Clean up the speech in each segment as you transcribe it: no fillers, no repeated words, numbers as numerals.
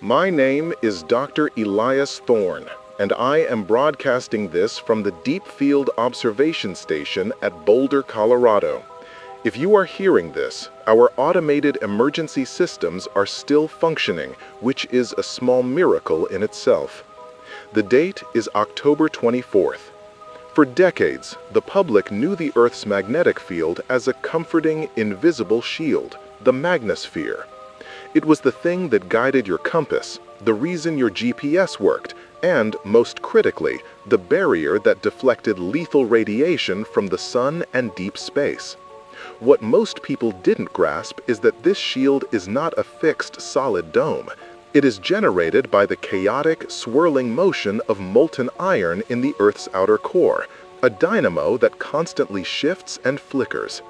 My name is Dr. Elias Thorne, and I am broadcasting this from the Deep Field Observation Station at Boulder, Colorado. If you are hearing this, our automated emergency systems are still functioning, which is a small miracle in itself. The date is October 24th. For decades, the public knew the Earth's magnetic field as a comforting, invisible shield, the magnosphere. It was the thing that guided your compass, the reason your GPS worked, and, most critically, the barrier that deflected lethal radiation from the sun and deep space. What most people didn't grasp is that this shield is not a fixed, solid dome. It is generated by the chaotic, swirling motion of molten iron in the Earth's outer core, a dynamo that constantly shifts and flickers.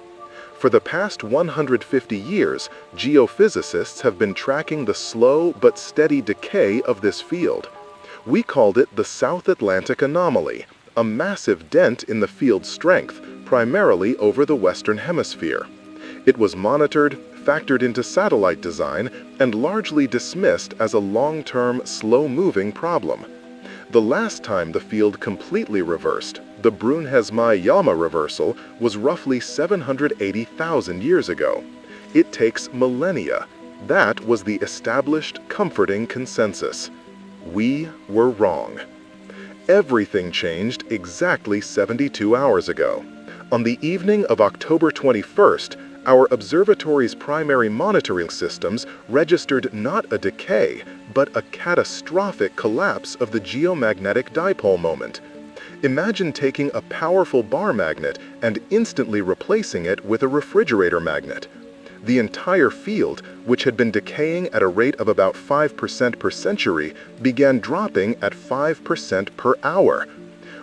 For the past 150 years, geophysicists have been tracking the slow but steady decay of this field. We called it the South Atlantic Anomaly, a massive dent in the field's strength, primarily over the Western Hemisphere. It was monitored, factored into satellite design, and largely dismissed as a long-term, slow-moving problem. The last time the field completely reversed, the Brunhes-Mai-Yama reversal, was roughly 780,000 years ago. It takes millennia. That was the established, comforting consensus. We were wrong. Everything changed exactly 72 hours ago. On the evening of October 21st, our observatory's primary monitoring systems registered not a decay, but a catastrophic collapse of the geomagnetic dipole moment. Imagine taking a powerful bar magnet and instantly replacing it with a refrigerator magnet. The entire field, which had been decaying at a rate of about 5% per century, began dropping at 5% per hour.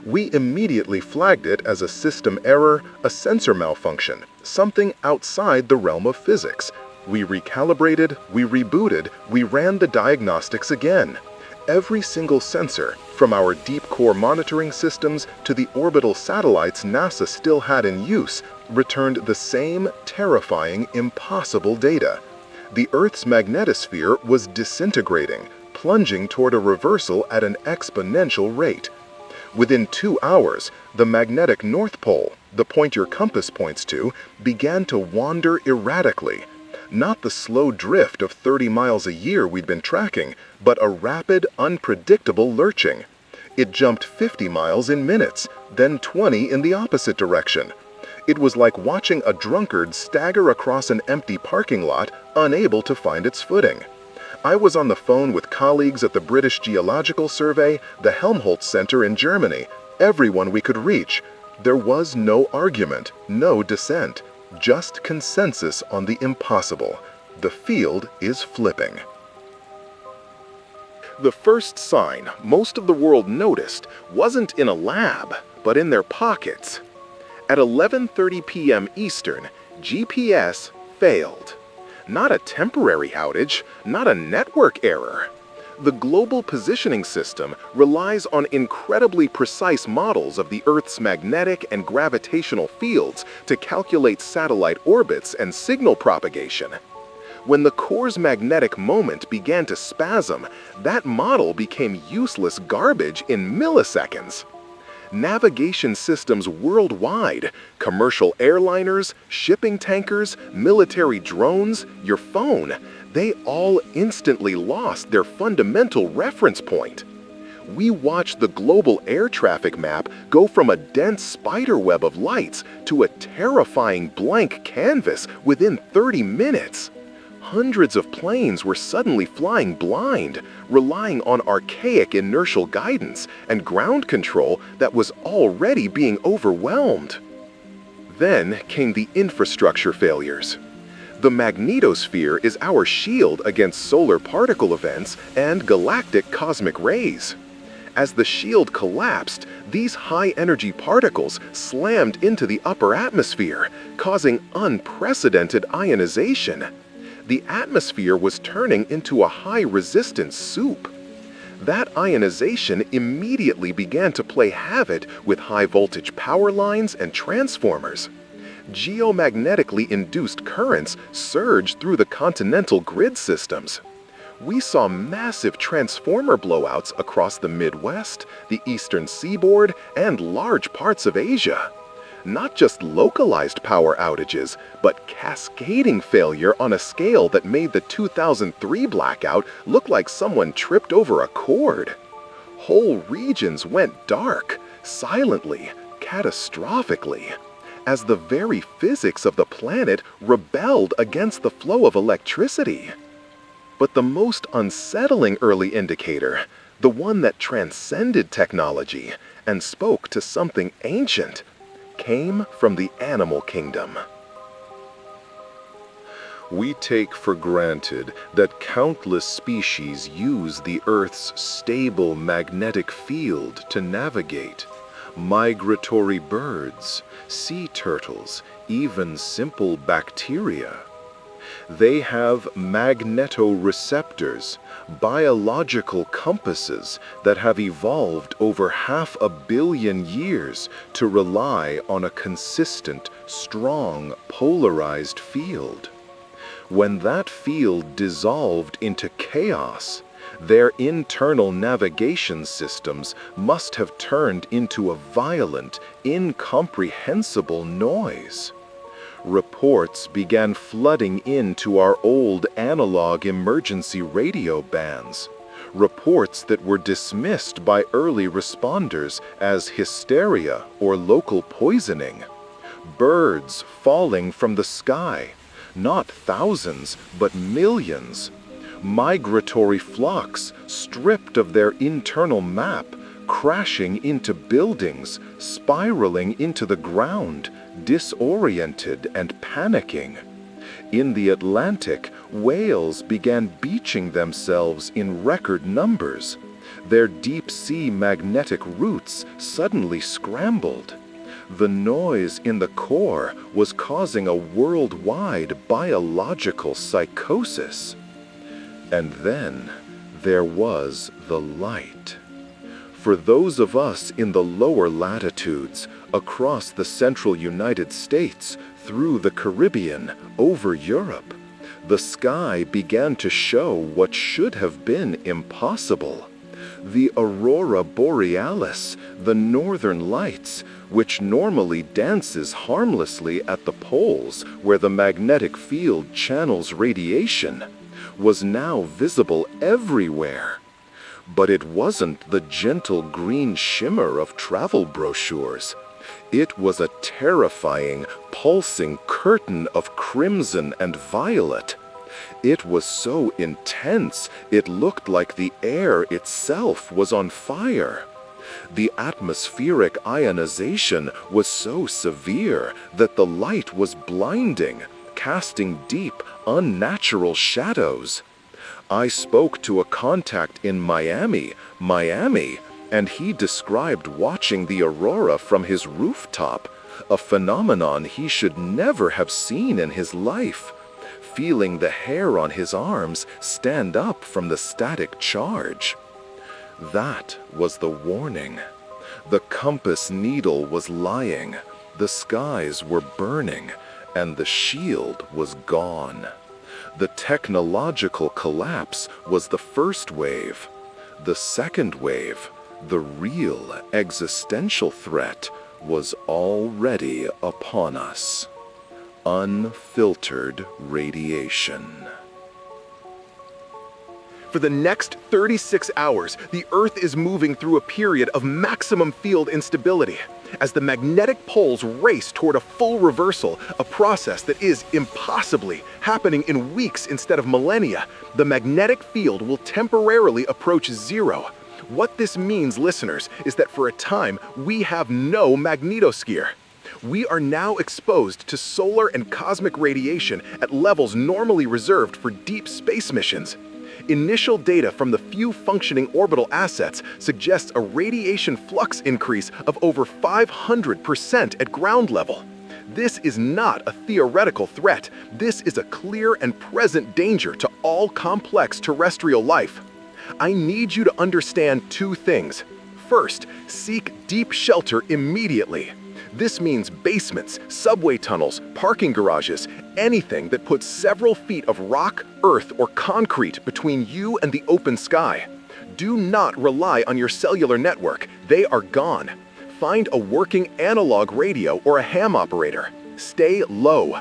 We immediately flagged it as a system error, a sensor malfunction, something outside the realm of physics. We recalibrated, we rebooted, we ran the diagnostics again. Every single sensor, from our deep core monitoring systems to the orbital satellites NASA still had in use, returned the same terrifying, impossible data. The Earth's magnetosphere was disintegrating, plunging toward a reversal at an exponential rate. Within 2 hours, the magnetic North Pole, the point your compass points to, began to wander erratically. Not the slow drift of 30 miles a year we'd been tracking, but a rapid, unpredictable lurching. It jumped 50 miles in minutes, then 20 in the opposite direction. It was like watching a drunkard stagger across an empty parking lot, unable to find its footing. I was on the phone with colleagues at the British Geological Survey, the Helmholtz Center in Germany, everyone we could reach. There was no argument, no dissent, just consensus on the impossible. The field is flipping. The first sign most of the world noticed wasn't in a lab, but in their pockets. At 11:30 p.m. Eastern, GPS failed. Not a temporary outage, not a network error. The global positioning system relies on incredibly precise models of the Earth's magnetic and gravitational fields to calculate satellite orbits and signal propagation. When the core's magnetic moment began to spasm, that model became useless garbage in milliseconds. Navigation systems worldwide, commercial airliners, shipping tankers, military drones, your phone, they all instantly lost their fundamental reference point. We watched the global air traffic map go from a dense spiderweb of lights to a terrifying blank canvas within 30 minutes. Hundreds of planes were suddenly flying blind, relying on archaic inertial guidance and ground control that was already being overwhelmed. Then came the infrastructure failures. The magnetosphere is our shield against solar particle events and galactic cosmic rays. As the shield collapsed, these high-energy particles slammed into the upper atmosphere, causing unprecedented ionization. The atmosphere was turning into a high-resistance soup. That ionization immediately began to play havoc with high-voltage power lines and transformers. Geomagnetically induced currents surged through the continental grid systems. We saw massive transformer blowouts across the Midwest, the eastern seaboard, and large parts of Asia. Not just localized power outages, but cascading failure on a scale that made the 2003 blackout look like someone tripped over a cord. Whole regions went dark, silently, catastrophically, as the very physics of the planet rebelled against the flow of electricity. But the most unsettling early indicator, the one that transcended technology and spoke to something ancient, came from the animal kingdom. We take for granted that countless species use the Earth's stable magnetic field to navigate. Migratory birds, sea turtles, even simple bacteria. They have magnetoreceptors, biological compasses that have evolved over 500 million years to rely on a consistent, strong, polarized field. When that field dissolved into chaos, their internal navigation systems must have turned into a violent, incomprehensible noise. Reports began flooding into our old analog emergency radio bands. Reports that were dismissed by early responders as hysteria or local poisoning. Birds falling from the sky, not thousands, but millions. Migratory flocks stripped of their internal map, crashing into buildings, spiraling into the ground, disoriented and panicking. In the Atlantic, whales began beaching themselves in record numbers. Their deep-sea magnetic roots suddenly scrambled. The noise in the core was causing a worldwide biological psychosis. And then there was the light. For those of us in the lower latitudes, across the central United States, through the Caribbean, over Europe, the sky began to show what should have been impossible. The aurora borealis, the northern lights, which normally dances harmlessly at the poles where the magnetic field channels radiation, was now visible everywhere. But it wasn't the gentle green shimmer of travel brochures. It was a terrifying, pulsing curtain of crimson and violet. It was so intense, it looked like the air itself was on fire. The atmospheric ionization was so severe that the light was blinding, casting deep, unnatural shadows. I spoke to a contact in Miami, and he described watching the aurora from his rooftop, a phenomenon he should never have seen in his life, feeling the hair on his arms stand up from the static charge. That was the warning. The compass needle was lying, the skies were burning, and the shield was gone. The technological collapse was the first wave. The second wave, the real existential threat, was already upon us. Unfiltered radiation. For the next 36 hours, the Earth is moving through a period of maximum field instability as the magnetic poles race toward a full reversal, a process that is impossibly happening in weeks instead of millennia. The magnetic field will temporarily approach zero. What this means, listeners, is that for a time, we have no magnetosphere. We are now exposed to solar and cosmic radiation at levels normally reserved for deep space missions. Initial data from the few functioning orbital assets suggests a radiation flux increase of over 500% at ground level. This is not a theoretical threat. This is a clear and present danger to all complex terrestrial life. I need you to understand two things. First, seek deep shelter immediately. This means basements, subway tunnels, parking garages, anything that puts several feet of rock, earth, or concrete between you and the open sky. Do not rely on your cellular network. They are gone. Find a working analog radio or a ham operator. Stay low.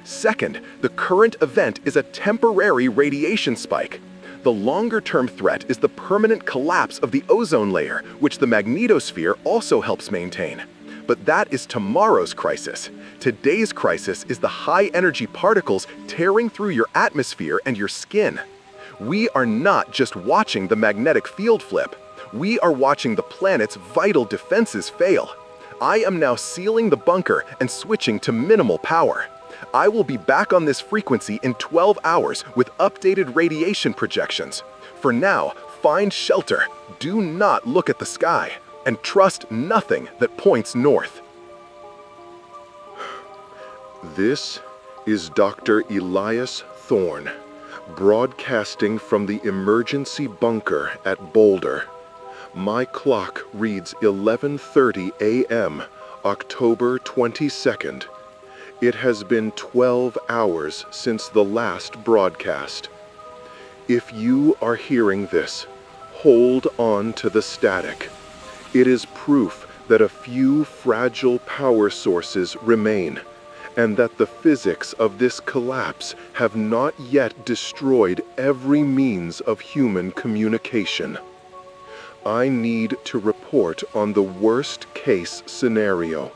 Second, the current event is a temporary radiation spike. The longer-term threat is the permanent collapse of the ozone layer, which the magnetosphere also helps maintain. But that is tomorrow's crisis. Today's crisis is the high-energy particles tearing through your atmosphere and your skin. We are not just watching the magnetic field flip. We are watching the planet's vital defenses fail. I am now sealing the bunker and switching to minimal power. I will be back on this frequency in 12 hours with updated radiation projections. For now, find shelter, do not look at the sky, and trust nothing that points north. This is Dr. Elias Thorne, broadcasting from the emergency bunker at Boulder. My clock reads 11:30 a.m., October 22nd. It has been 12 hours since the last broadcast. If you are hearing this, hold on to the static. It is proof that a few fragile power sources remain, and that the physics of this collapse have not yet destroyed every means of human communication. I need to report on the worst-case scenario.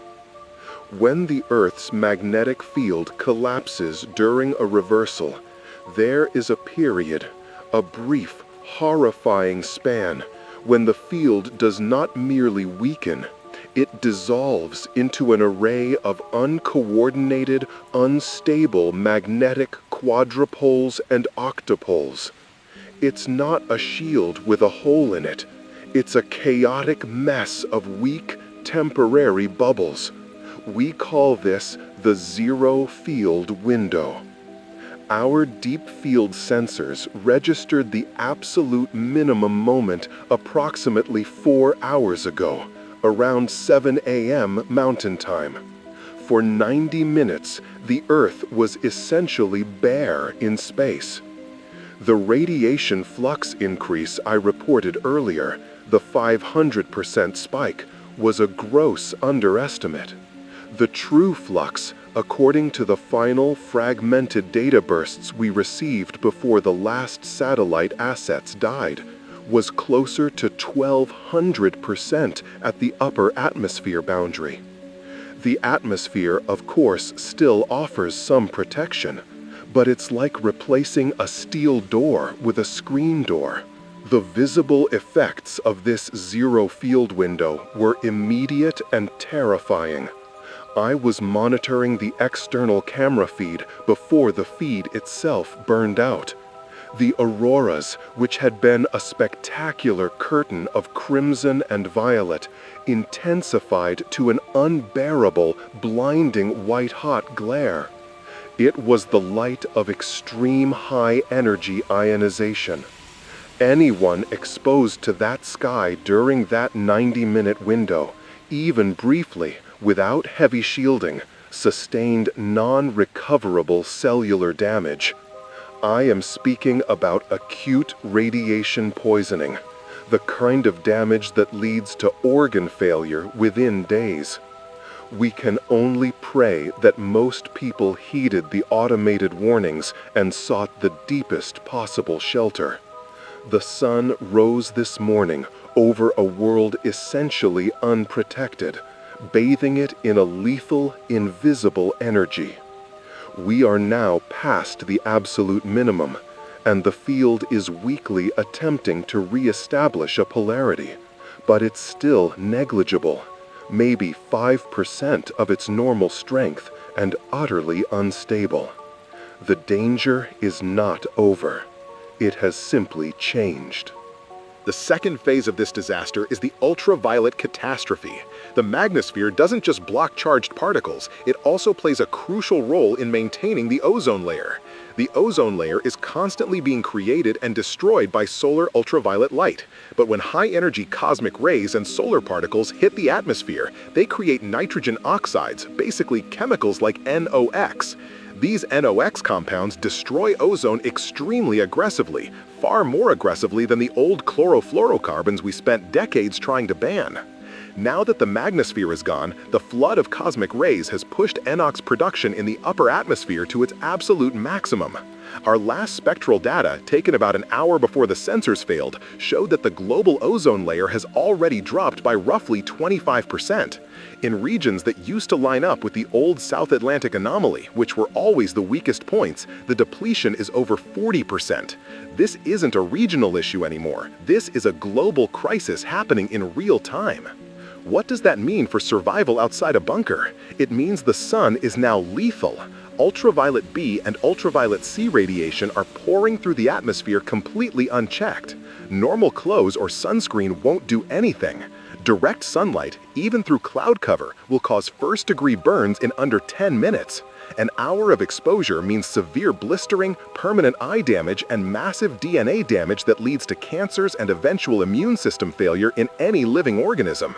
When the Earth's magnetic field collapses during a reversal, there is a period, a brief, horrifying span, when the field does not merely weaken, it dissolves into an array of uncoordinated, unstable magnetic quadrupoles and octopoles. It's not a shield with a hole in it. It's a chaotic mess of weak, temporary bubbles. We call this the zero field window. Our deep field sensors registered the absolute minimum moment approximately 4 hours ago, around 7 a.m. Mountain Time. For 90 minutes, the Earth was essentially bare in space. The radiation flux increase I reported earlier, the 500% spike, was a gross underestimate. The true flux, according to the final fragmented data bursts we received before the last satellite assets died, was closer to 1,200% at the upper atmosphere boundary. The atmosphere, of course, still offers some protection, but it's like replacing a steel door with a screen door. The visible effects of this zero field window were immediate and terrifying. I was monitoring the external camera feed before the feed itself burned out. The auroras, which had been a spectacular curtain of crimson and violet, intensified to an unbearable, blinding white-hot glare. It was the light of extreme high-energy ionization. Anyone exposed to that sky during that 90-minute window, even briefly, without heavy shielding, sustained non-recoverable cellular damage. I am speaking about acute radiation poisoning, the kind of damage that leads to organ failure within days. We can only pray that most people heeded the automated warnings and sought the deepest possible shelter. The sun rose this morning over a world essentially unprotected, bathing it in a lethal, invisible energy. We are now past the absolute minimum, and the field is weakly attempting to re-establish a polarity, but it's still negligible, maybe 5% of its normal strength, and utterly unstable. The danger is not over. It has simply changed. The second phase of this disaster is the ultraviolet catastrophe. The magnosphere doesn't just block charged particles, it also plays a crucial role in maintaining the ozone layer. The ozone layer is constantly being created and destroyed by solar ultraviolet light. But when high-energy cosmic rays and solar particles hit the atmosphere, they create nitrogen oxides, basically chemicals like NOx. These NOx compounds destroy ozone extremely aggressively, far more aggressively than the old chlorofluorocarbons we spent decades trying to ban. Now that the magnosphere is gone, the flood of cosmic rays has pushed NOx production in the upper atmosphere to its absolute maximum. Our last spectral data, taken about an hour before the sensors failed, showed that the global ozone layer has already dropped by roughly 25%. In regions that used to line up with the old South Atlantic anomaly, which were always the weakest points, the depletion is over 40%. This isn't a regional issue anymore. This is a global crisis happening in real time. What does that mean for survival outside a bunker? It means the sun is now lethal. Ultraviolet B and ultraviolet C radiation are pouring through the atmosphere completely unchecked. Normal clothes or sunscreen won't do anything. Direct sunlight, even through cloud cover, will cause first-degree burns in under 10 minutes. An hour of exposure means severe blistering, permanent eye damage, and massive DNA damage that leads to cancers and eventual immune system failure in any living organism.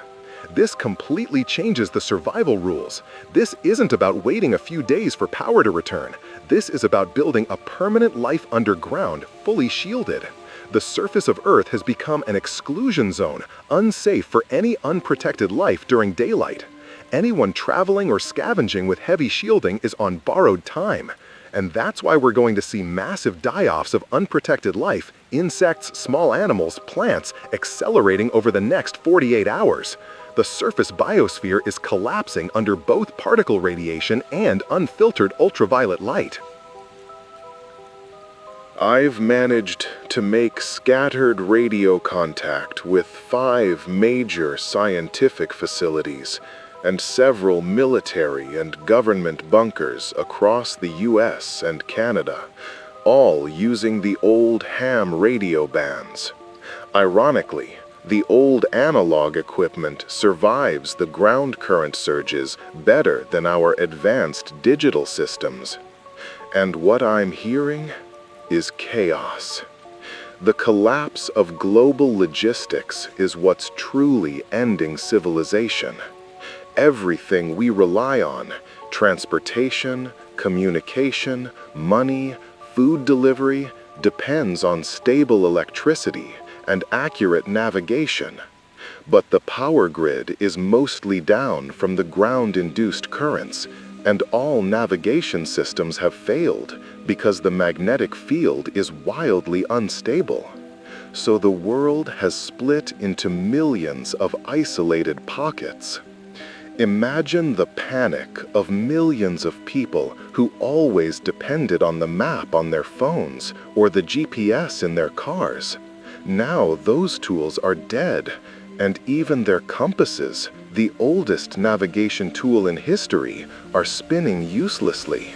This completely changes the survival rules. This isn't about waiting a few days for power to return. This is about building a permanent life underground, fully shielded. The surface of Earth has become an exclusion zone, unsafe for any unprotected life during daylight. Anyone traveling or scavenging with heavy shielding is on borrowed time. And that's why we're going to see massive die-offs of unprotected life, insects, small animals, plants, accelerating over the next 48 hours. The surface biosphere is collapsing under both particle radiation and unfiltered ultraviolet light. I've managed to make scattered radio contact with 5 major scientific facilities and several military and government bunkers across the US and Canada, all using the old ham radio bands. Ironically, the old analog equipment survives the ground current surges better than our advanced digital systems. And what I'm hearing is chaos. The collapse of global logistics is what's truly ending civilization. Everything we rely on, transportation, communication, money, food delivery, depends on stable electricity and accurate navigation. But the power grid is mostly down from the ground-induced currents, and all navigation systems have failed because the magnetic field is wildly unstable. So the world has split into millions of isolated pockets. Imagine the panic of millions of people who always depended on the map on their phones or the GPS in their cars. Now those tools are dead, and even their compasses, the oldest navigation tool in history, are spinning uselessly.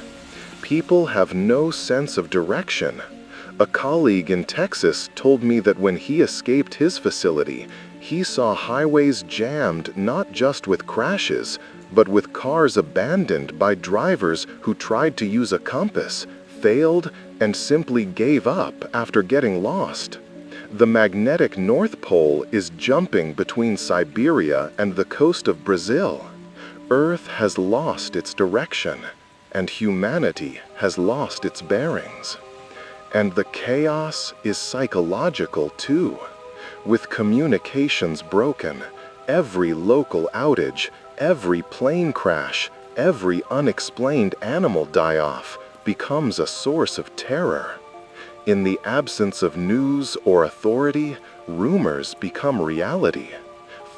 People have no sense of direction. A colleague in Texas told me that when he escaped his facility, he saw highways jammed not just with crashes, but with cars abandoned by drivers who tried to use a compass, failed, and simply gave up after getting lost. The magnetic North Pole is jumping between Siberia and the coast of Brazil. Earth has lost its direction, and humanity has lost its bearings. And the chaos is psychological too. With communications broken, every local outage, every plane crash, every unexplained animal die-off becomes a source of terror. In the absence of news or authority, rumors become reality.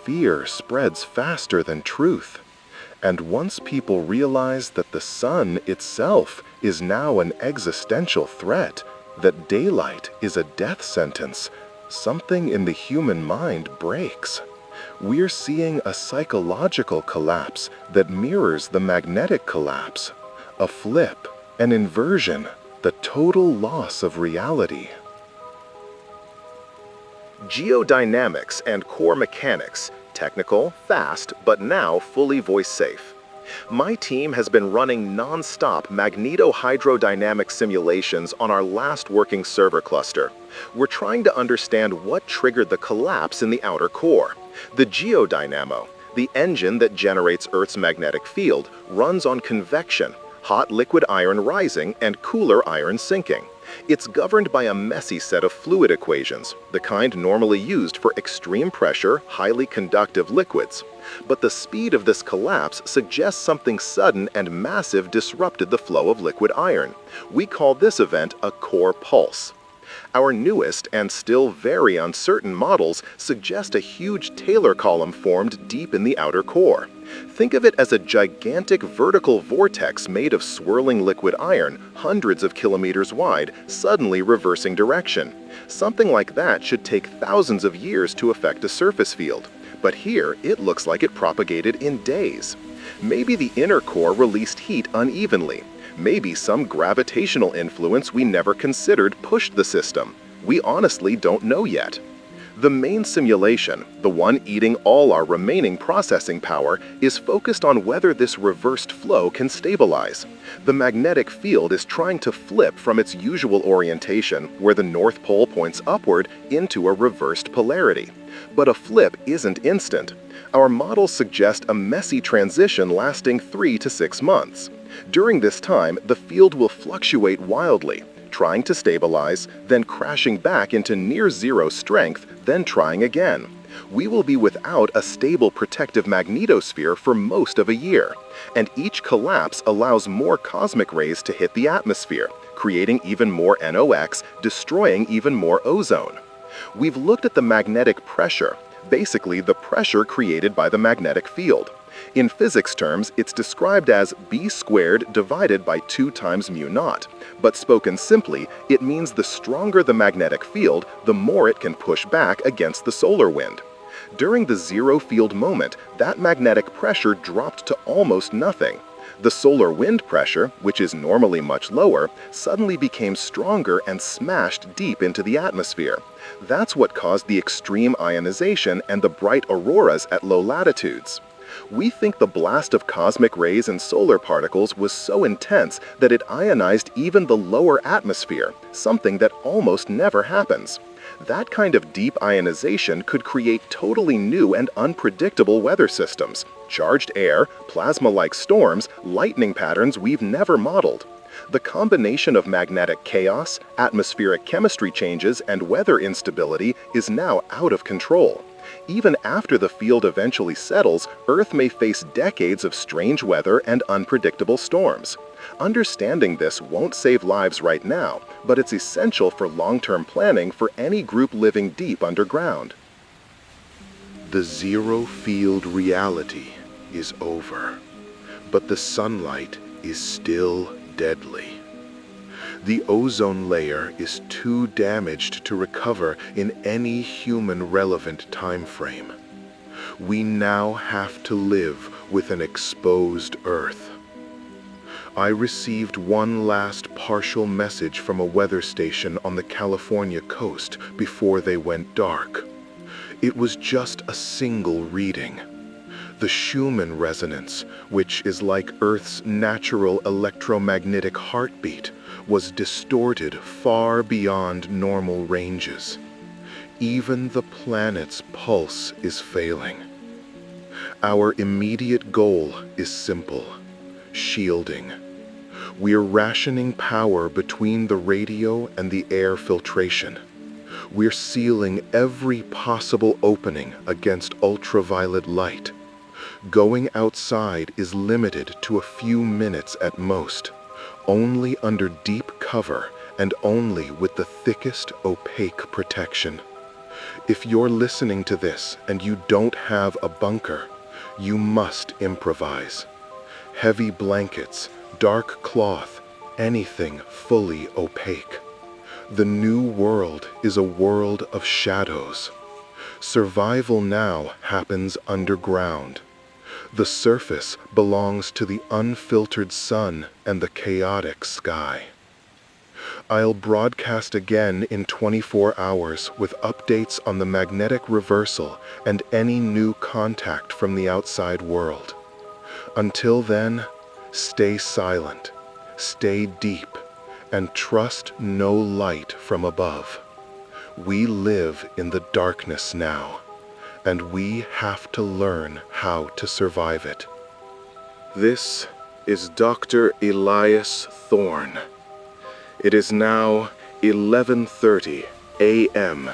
Fear spreads faster than truth. And once people realize that the sun itself is now an existential threat, that daylight is a death sentence, something in the human mind breaks. We're seeing a psychological collapse that mirrors the magnetic collapse, a flip, an inversion, the total loss of reality. Geodynamics and core mechanics, technical, fast, but now fully voice-safe. My team has been running non-stop magnetohydrodynamic simulations on our last working server cluster. We're trying to understand what triggered the collapse in the outer core. The geodynamo, the engine that generates Earth's magnetic field, runs on convection, hot liquid iron rising and cooler iron sinking. It's governed by a messy set of fluid equations, the kind normally used for extreme pressure, highly conductive liquids. But the speed of this collapse suggests something sudden and massive disrupted the flow of liquid iron. We call this event a core pulse. Our newest and still very uncertain models suggest a huge Taylor column formed deep in the outer core. Think of it as a gigantic vertical vortex made of swirling liquid iron, hundreds of kilometers wide, suddenly reversing direction. Something like that should take thousands of years to affect a surface field. But here, it looks like it propagated in days. Maybe the inner core released heat unevenly. Maybe some gravitational influence we never considered pushed the system. We honestly don't know yet. The main simulation, the one eating all our remaining processing power, is focused on whether this reversed flow can stabilize. The magnetic field is trying to flip from its usual orientation, where the North Pole points upward, into a reversed polarity. But a flip isn't instant. Our models suggest a messy transition lasting 3 to 6 months. During this time, the field will fluctuate wildly, trying to stabilize, then crashing back into near-zero strength, then trying again. We will be without a stable protective magnetosphere for most of a year, and each collapse allows more cosmic rays to hit the atmosphere, creating even more NOx, destroying even more ozone. We've looked at the magnetic pressure, basically the pressure created by the magnetic field. In physics terms, it's described as b squared divided by 2 times mu naught. But spoken simply, it means the stronger the magnetic field, the more it can push back against the solar wind. During the zero field moment, that magnetic pressure dropped to almost nothing. The solar wind pressure, which is normally much lower, suddenly became stronger and smashed deep into the atmosphere. That's what caused the extreme ionization and the bright auroras at low latitudes. We think the blast of cosmic rays and solar particles was so intense that it ionized even the lower atmosphere, something that almost never happens. That kind of deep ionization could create totally new and unpredictable weather systems, charged air, plasma-like storms, lightning patterns we've never modeled. The combination of magnetic chaos, atmospheric chemistry changes, and weather instability is now out of control. Even after the field eventually settles, Earth may face decades of strange weather and unpredictable storms. Understanding this won't save lives right now, but it's essential for long-term planning for any group living deep underground. The zero-field reality is over, but the sunlight is still deadly. The ozone layer is too damaged to recover in any human-relevant time frame. We now have to live with an exposed Earth. I received one last partial message from a weather station on the California coast before they went dark. It was just a single reading. The Schumann resonance, which is like Earth's natural electromagnetic heartbeat, was distorted far beyond normal ranges. Even the planet's pulse is failing. Our immediate goal is simple: shielding. We're rationing power between the radio and the air filtration. We're sealing every possible opening against ultraviolet light. Going outside is limited to a few minutes at most, only under deep cover and only with the thickest opaque protection. If you're listening to this and you don't have a bunker, you must improvise. Heavy blankets, dark cloth, anything fully opaque. The new world is a world of shadows. Survival now happens underground. The surface belongs to the unfiltered sun and the chaotic sky. I'll broadcast again in 24 hours with updates on the magnetic reversal and any new contact from the outside world. Until then, stay silent, stay deep, and trust no light from above. We live in the darkness now, and we have to learn how to survive it. This is Dr. Elias Thorne. It is now 11:30 a.m.,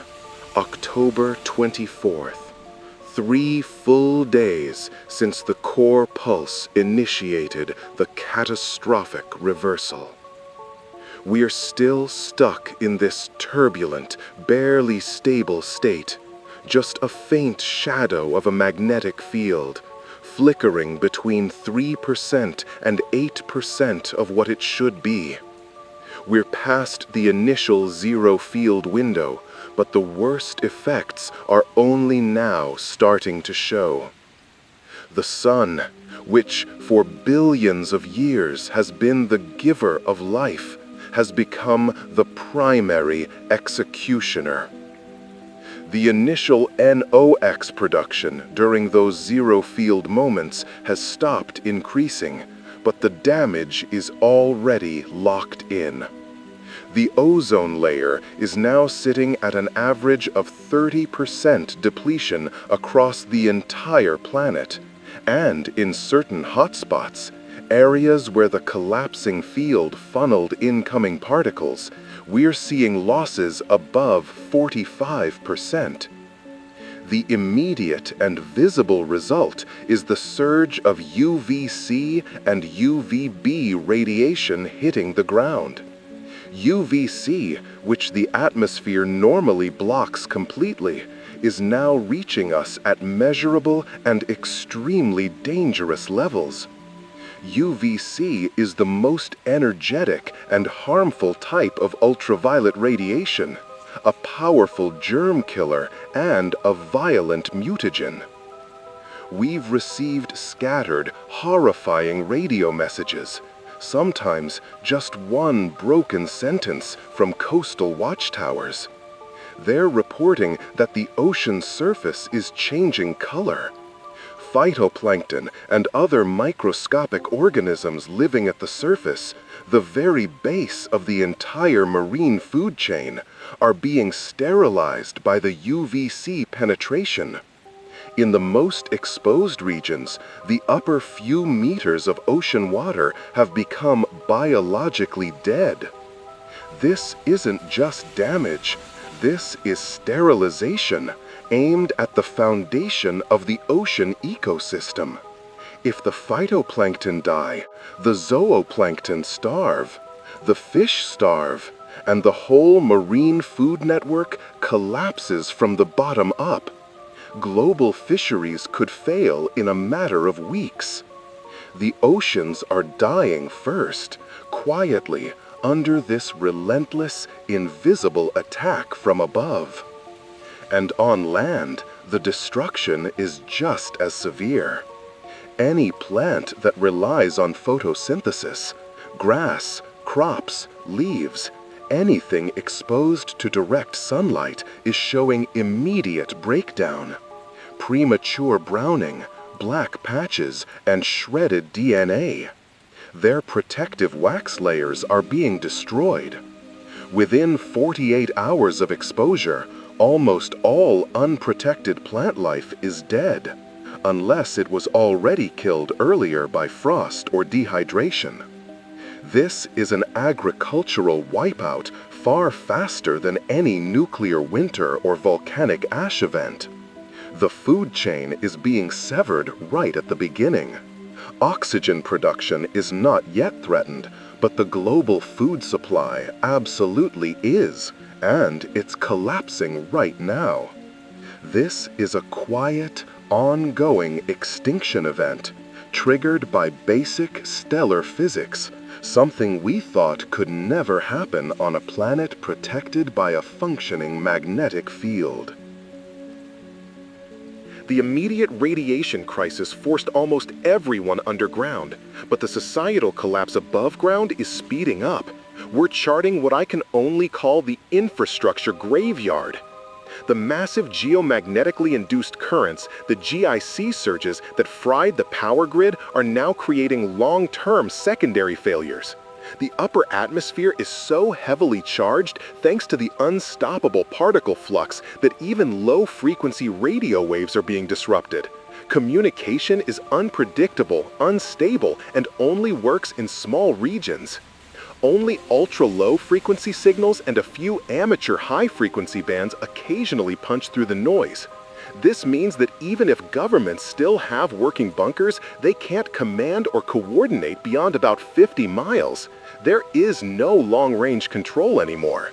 October 24th, 3 full days since the core pulse initiated the catastrophic reversal. We're still stuck in this turbulent, barely stable state, just a faint shadow of a magnetic field, flickering between 3% and 8% of what it should be. We're past the initial zero field window, but the worst effects are only now starting to show. The sun, which for billions of years has been the giver of life, has become the primary executioner. The initial NOx production during those zero field moments has stopped increasing, but the damage is already locked in. The ozone layer is now sitting at an average of 30% depletion across the entire planet, and in certain hotspots, areas where the collapsing field funneled incoming particles, we're seeing losses above 45%. The immediate and visible result is the surge of UVC and UVB radiation hitting the ground. UVC, which the atmosphere normally blocks completely, is now reaching us at measurable and extremely dangerous levels. UVC is the most energetic and harmful type of ultraviolet radiation, a powerful germ killer and a violent mutagen. We've received scattered, horrifying radio messages, sometimes just one broken sentence from coastal watchtowers. They're reporting that the ocean surface is changing color. Phytoplankton and other microscopic organisms living at the surface, the very base of the entire marine food chain, are being sterilized by the UVC penetration. In the most exposed regions, the upper few meters of ocean water have become biologically dead. This isn't just damage, this is sterilization, aimed at the foundation of the ocean ecosystem. If the phytoplankton die, the zooplankton starve, the fish starve, and the whole marine food network collapses from the bottom up. Global fisheries could fail in a matter of weeks. The oceans are dying first, quietly, under this relentless, invisible attack from above. And on land, the destruction is just as severe. Any plant that relies on photosynthesis, grass, crops, leaves, anything exposed to direct sunlight is showing immediate breakdown. Premature browning, black patches, and shredded DNA. Their protective wax layers are being destroyed. Within 48 hours of exposure, almost all unprotected plant life is dead, unless it was already killed earlier by frost or dehydration. This is an agricultural wipeout far faster than any nuclear winter or volcanic ash event. The food chain is being severed right at the beginning. Oxygen production is not yet threatened, but the global food supply absolutely is, and it's collapsing right now. This is a quiet, ongoing extinction event, triggered by basic stellar physics, something we thought could never happen on a planet protected by a functioning magnetic field. The immediate radiation crisis forced almost everyone underground, but the societal collapse above ground is speeding up. We're charting what I can only call the infrastructure graveyard. The massive geomagnetically induced currents, the GIC surges that fried the power grid, are now creating long-term secondary failures. The upper atmosphere is so heavily charged thanks to the unstoppable particle flux that even low-frequency radio waves are being disrupted. Communication is unpredictable, unstable, and only works in small regions. Only ultra-low frequency signals and a few amateur high-frequency bands occasionally punch through the noise. This means that even if governments still have working bunkers, they can't command or coordinate beyond about 50 miles. There is no long-range control anymore.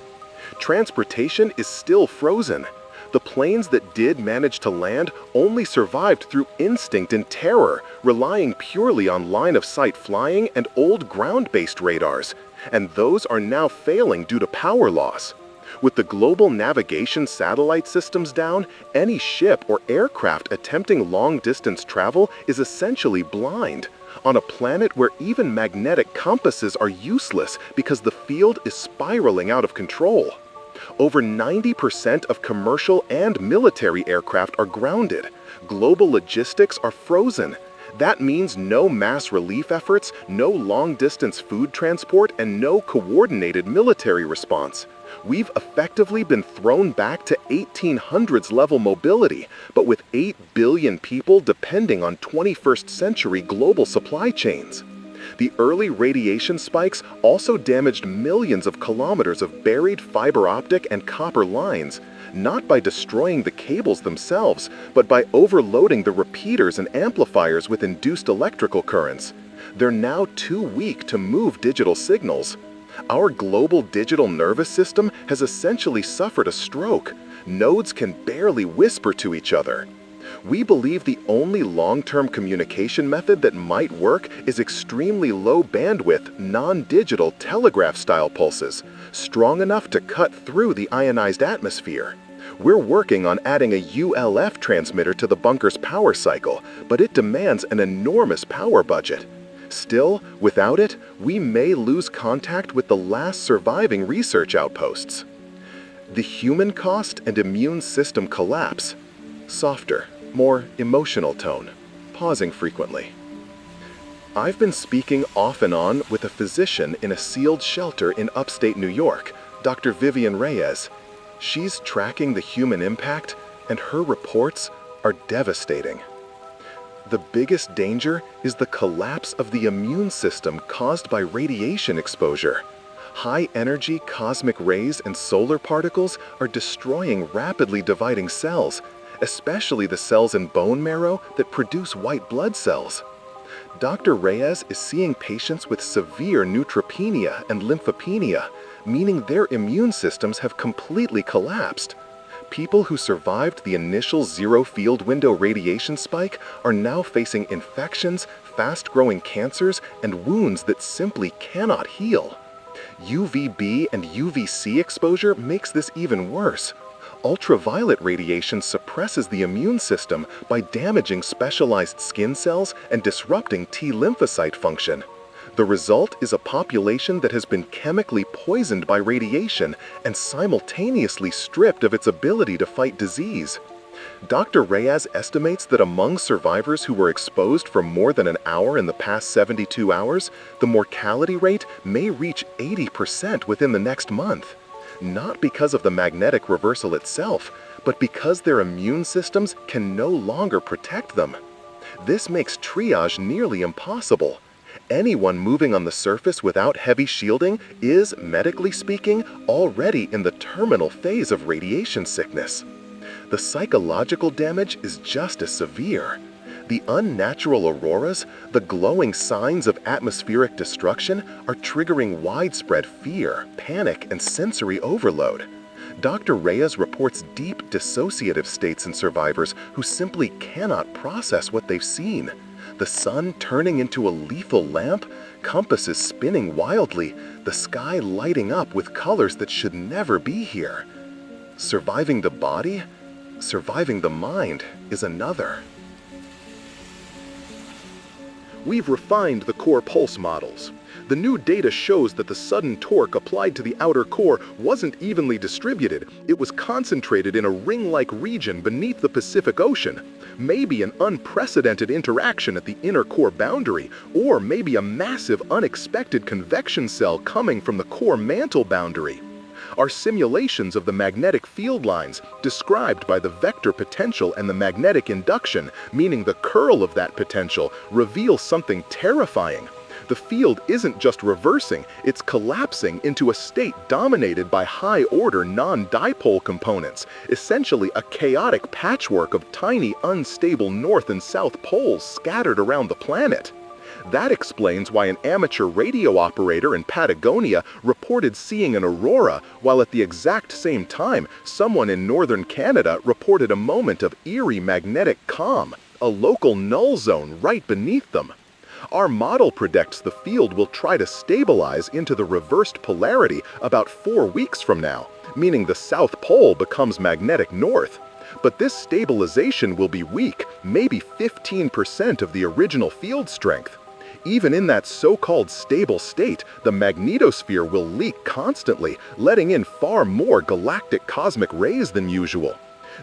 Transportation is still frozen. The planes that did manage to land only survived through instinct and terror, relying purely on line-of-sight flying and old ground-based radars. And those are now failing due to power loss. With the global navigation satellite systems down, any ship or aircraft attempting long-distance travel is essentially blind, on a planet where even magnetic compasses are useless because the field is spiraling out of control. Over 90% of commercial and military aircraft are grounded. Global logistics are frozen. That means no mass relief efforts, no long-distance food transport, and no coordinated military response. We've effectively been thrown back to 1800s level mobility, but with 8 billion people depending on 21st century global supply chains. The early radiation spikes also damaged millions of kilometers of buried fiber optic and copper lines, not by destroying the cables themselves, but by overloading the repeaters and amplifiers with induced electrical currents. They're now too weak to move digital signals. Our global digital nervous system has essentially suffered a stroke. Nodes can barely whisper to each other. We believe the only long-term communication method that might work is extremely low bandwidth, non-digital telegraph-style pulses, strong enough to cut through the ionized atmosphere. We're working on adding a ULF transmitter to the bunker's power cycle, but it demands an enormous power budget. Still, without it, we may lose contact with the last surviving research outposts. The human cost and immune system collapse. Softer, more emotional tone, pausing frequently. I've been speaking off and on with a physician in a sealed shelter in upstate New York, Dr. Vivian Reyes. She's tracking the human impact, and her reports are devastating. The biggest danger is the collapse of the immune system caused by radiation exposure. High-energy cosmic rays and solar particles are destroying rapidly dividing cells, especially the cells in bone marrow that produce white blood cells. Dr. Reyes is seeing patients with severe neutropenia and lymphopenia, meaning their immune systems have completely collapsed. People who survived the initial zero-field window radiation spike are now facing infections, fast-growing cancers, and wounds that simply cannot heal. UVB and UVC exposure makes this even worse. Ultraviolet radiation suppresses the immune system by damaging specialized skin cells and disrupting T lymphocyte function. The result is a population that has been chemically poisoned by radiation and simultaneously stripped of its ability to fight disease. Dr. Reyes estimates that among survivors who were exposed for more than an hour in the past 72 hours, the mortality rate may reach 80% within the next month. Not because of the magnetic reversal itself, but because their immune systems can no longer protect them. This makes triage nearly impossible. Anyone moving on the surface without heavy shielding is, medically speaking, already in the terminal phase of radiation sickness. The psychological damage is just as severe. The unnatural auroras, the glowing signs of atmospheric destruction, are triggering widespread fear, panic, and sensory overload. Dr. Reyes reports deep dissociative states in survivors who simply cannot process what they've seen. The sun turning into a lethal lamp, compasses spinning wildly, the sky lighting up with colors that should never be here. Surviving the body, surviving the mind is another. We've refined the core pulse models. The new data shows that the sudden torque applied to the outer core wasn't evenly distributed. It was concentrated in a ring-like region beneath the Pacific Ocean. Maybe an unprecedented interaction at the inner core boundary, or maybe a massive unexpected convection cell coming from the core mantle boundary. Our simulations of the magnetic field lines, described by the vector potential and the magnetic induction, meaning the curl of that potential, reveal something terrifying. The field isn't just reversing, it's collapsing into a state dominated by high-order non-dipole components, essentially a chaotic patchwork of tiny, unstable north and south poles scattered around the planet. That explains why an amateur radio operator in Patagonia reported seeing an aurora, while at the exact same time, someone in northern Canada reported a moment of eerie magnetic calm, a local null zone right beneath them. Our model predicts the field will try to stabilize into the reversed polarity about 4 weeks from now, meaning the South Pole becomes magnetic north. But this stabilization will be weak, maybe 15% of the original field strength. Even in that so-called stable state, the magnetosphere will leak constantly, letting in far more galactic cosmic rays than usual.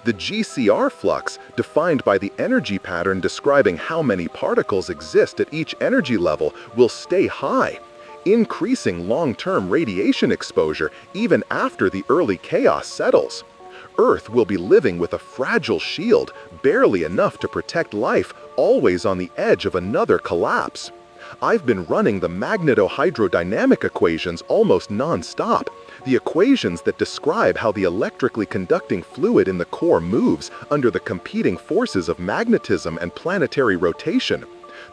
The GCR flux, defined by the energy pattern describing how many particles exist at each energy level, will stay high, increasing long-term radiation exposure even after the early chaos settles. Earth will be living with a fragile shield, barely enough to protect life, always on the edge of another collapse. I've been running the magnetohydrodynamic equations almost non-stop, the equations that describe how the electrically conducting fluid in the core moves under the competing forces of magnetism and planetary rotation.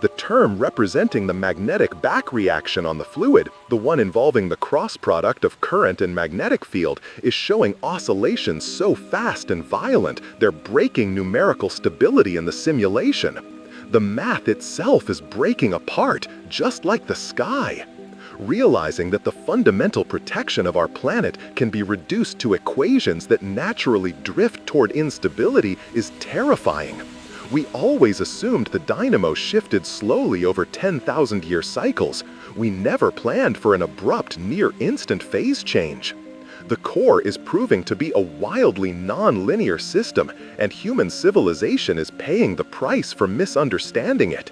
The term representing the magnetic back reaction on the fluid, the one involving the cross product of current and magnetic field, is showing oscillations so fast and violent they're breaking numerical stability in the simulation. The math itself is breaking apart, just like the sky. Realizing that the fundamental protection of our planet can be reduced to equations that naturally drift toward instability is terrifying. We always assumed the dynamo shifted slowly over 10,000-year cycles. We never planned for an abrupt, near-instant phase change. The core is proving to be a wildly non-linear system, and human civilization is paying the price for misunderstanding it.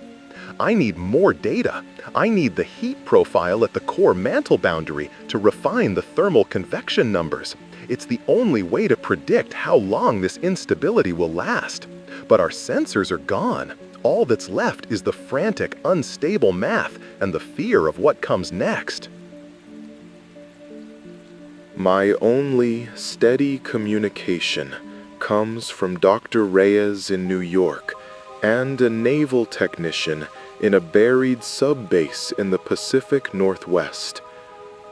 I need more data. I need the heat profile at the core mantle boundary to refine the thermal convection numbers. It's the only way to predict how long this instability will last. But our sensors are gone. All that's left is the frantic, unstable math and the fear of what comes next. My only steady communication comes from Dr. Reyes in New York and a naval technician in a buried sub-base in the Pacific Northwest.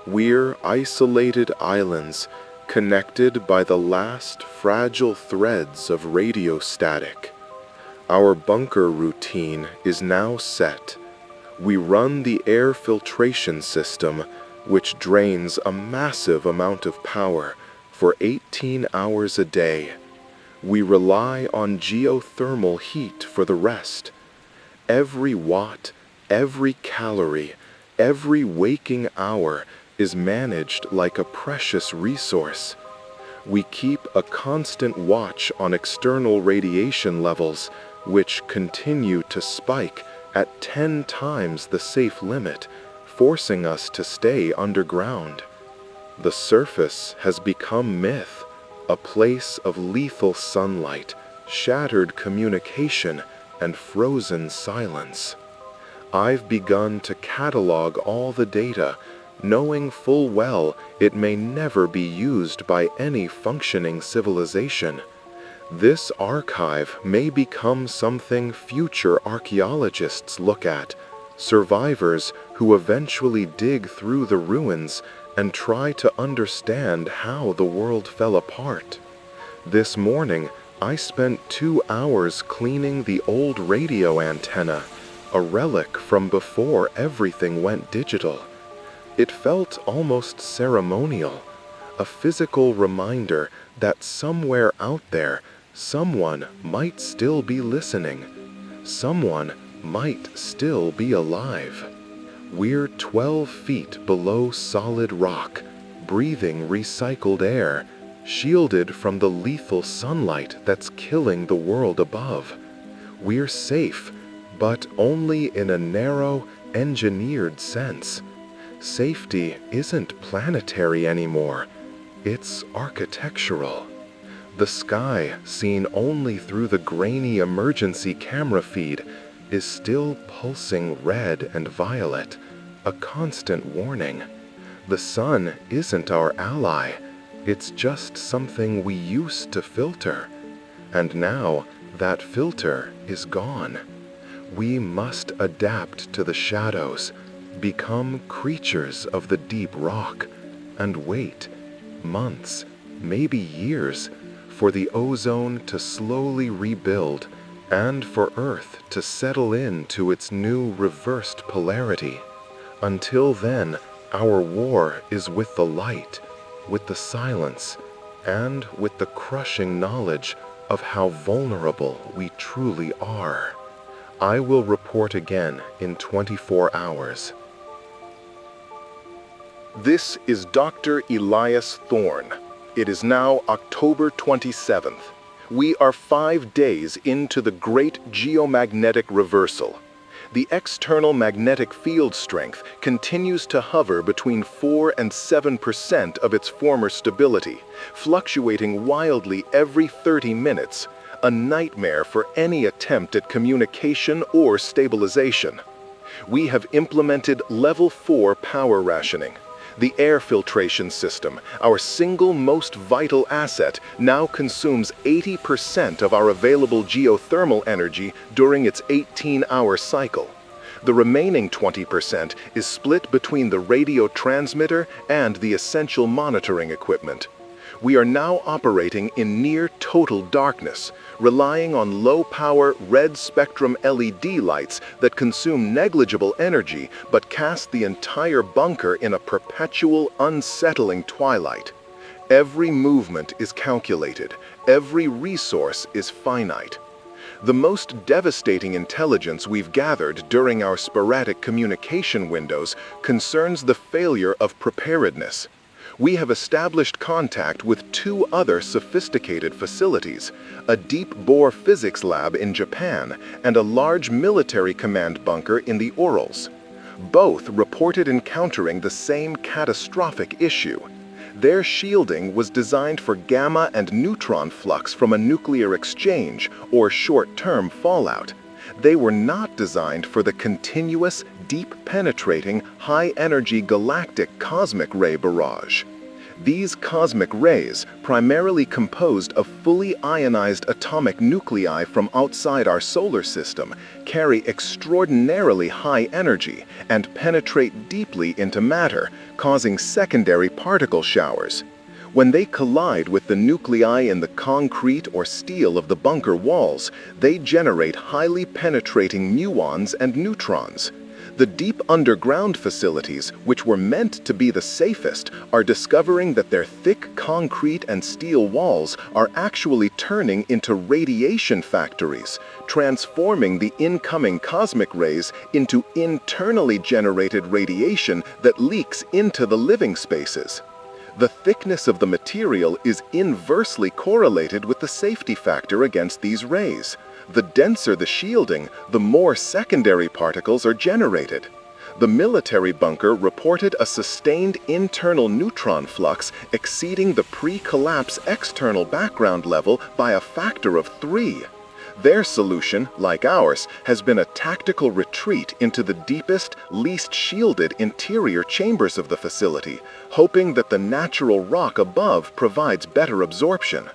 We're isolated islands connected by the last fragile threads of radio static. Our bunker routine is now set. We run the air filtration system, which drains a massive amount of power for 18 hours a day. We rely on geothermal heat for the rest. Every watt, every calorie, every waking hour is managed like a precious resource. We keep a constant watch on external radiation levels, which continue to spike at 10 times the safe limit, forcing us to stay underground. The surface has become myth, a place of lethal sunlight, shattered communication, and frozen silence. I've begun to catalog all the data, knowing full well it may never be used by any functioning civilization. This archive may become something future archaeologists look at, survivors who eventually dig through the ruins and try to understand how the world fell apart. This morning, I spent 2 hours cleaning the old radio antenna, a relic from before everything went digital. It felt almost ceremonial, a physical reminder that somewhere out there, someone might still be listening. Someone might still be alive. We're 12 feet below solid rock, breathing recycled air, shielded from the lethal sunlight that's killing the world above. We're safe, but only in a narrow, engineered sense. Safety isn't planetary anymore. It's architectural. The sky, seen only through the grainy emergency camera feed, is still pulsing red and violet, a constant warning. The sun isn't our ally, it's just something we used to filter. And now, that filter is gone. We must adapt to the shadows, become creatures of the deep rock, and wait months, maybe years, for the ozone to slowly rebuild and for Earth to settle into its new reversed polarity. Until then, our war is with the light, with the silence, and with the crushing knowledge of how vulnerable we truly are. I will report again in 24 hours. This is Dr. Elias Thorne. It is now October 27th. We are 5 days into the Great Geomagnetic Reversal. The external magnetic field strength continues to hover between 4 and 7% of its former stability, fluctuating wildly every 30 minutes, a nightmare for any attempt at communication or stabilization. We have implemented Level 4 power rationing. The air filtration system, our single most vital asset, now consumes 80% of our available geothermal energy during its 18-hour cycle. The remaining 20% is split between the radio transmitter and the essential monitoring equipment. We are now operating in near total darkness, relying on low-power red-spectrum LED lights that consume negligible energy but cast the entire bunker in a perpetual, unsettling twilight. Every movement is calculated, every resource is finite. The most devastating intelligence we've gathered during our sporadic communication windows concerns the failure of preparedness. We have established contact with 2 other sophisticated facilities, a deep-bore physics lab in Japan and a large military command bunker in the Urals. Both reported encountering the same catastrophic issue. Their shielding was designed for gamma and neutron flux from a nuclear exchange or short-term fallout. They were not designed for the continuous, deep-penetrating, high-energy galactic cosmic ray barrage. These cosmic rays, primarily composed of fully ionized atomic nuclei from outside our solar system, carry extraordinarily high energy and penetrate deeply into matter, causing secondary particle showers. When they collide with the nuclei in the concrete or steel of the bunker walls, they generate highly penetrating muons and neutrons. The deep underground facilities, which were meant to be the safest, are discovering that their thick concrete and steel walls are actually turning into radiation factories, transforming the incoming cosmic rays into internally generated radiation that leaks into the living spaces. The thickness of the material is inversely correlated with the safety factor against these rays. The denser the shielding, the more secondary particles are generated. The military bunker reported a sustained internal neutron flux exceeding the pre-collapse external background level by a factor of 3. Their solution, like ours, has been a tactical retreat into the deepest, least shielded interior chambers of the facility, hoping that the natural rock above provides better absorption.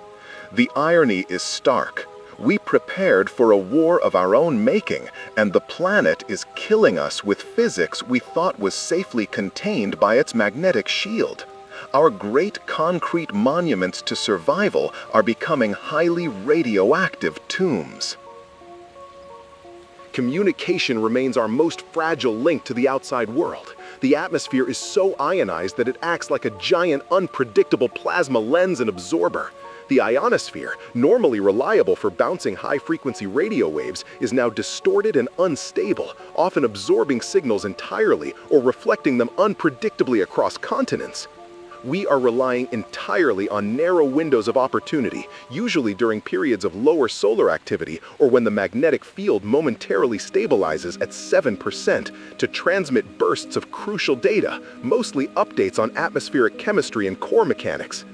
The irony is stark. We prepared for a war of our own making, and the planet is killing us with physics we thought was safely contained by its magnetic shield. Our great concrete monuments to survival are becoming highly radioactive tombs. Communication remains our most fragile link to the outside world. The atmosphere is so ionized that it acts like a giant, unpredictable plasma lens and absorber. The ionosphere, normally reliable for bouncing high-frequency radio waves, is now distorted and unstable, often absorbing signals entirely or reflecting them unpredictably across continents. We are relying entirely on narrow windows of opportunity, usually during periods of lower solar activity or when the magnetic field momentarily stabilizes at 7%, to transmit bursts of crucial data, mostly updates on atmospheric chemistry and core mechanics.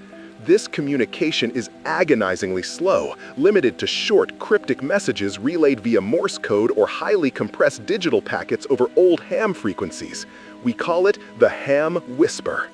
This communication is agonizingly slow, limited to short, cryptic messages relayed via Morse code or highly compressed digital packets over old ham frequencies. We call it the ham whisper.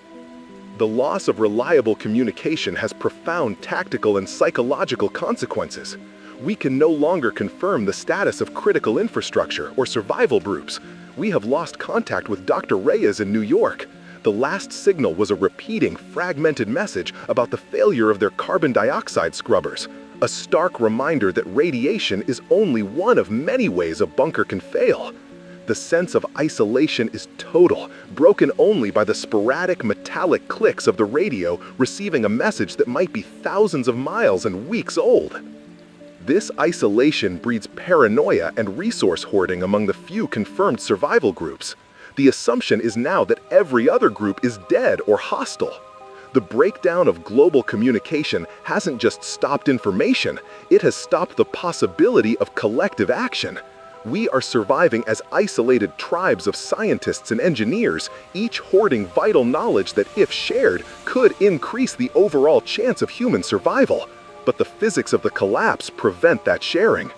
The loss of reliable communication has profound tactical and psychological consequences. We can no longer confirm the status of critical infrastructure or survival groups. We have lost contact with Dr. Reyes in New York. The last signal was a repeating, fragmented message about the failure of their carbon dioxide scrubbers, a stark reminder that radiation is only one of many ways a bunker can fail. The sense of isolation is total, broken only by the sporadic metallic clicks of the radio receiving a message that might be thousands of miles and weeks old. This isolation breeds paranoia and resource hoarding among the few confirmed survival groups. The assumption is now that every other group is dead or hostile. The breakdown of global communication hasn't just stopped information, it has stopped the possibility of collective action. We are surviving as isolated tribes of scientists and engineers, each hoarding vital knowledge that, if shared, could increase the overall chance of human survival. But the physics of the collapse prevent that sharing.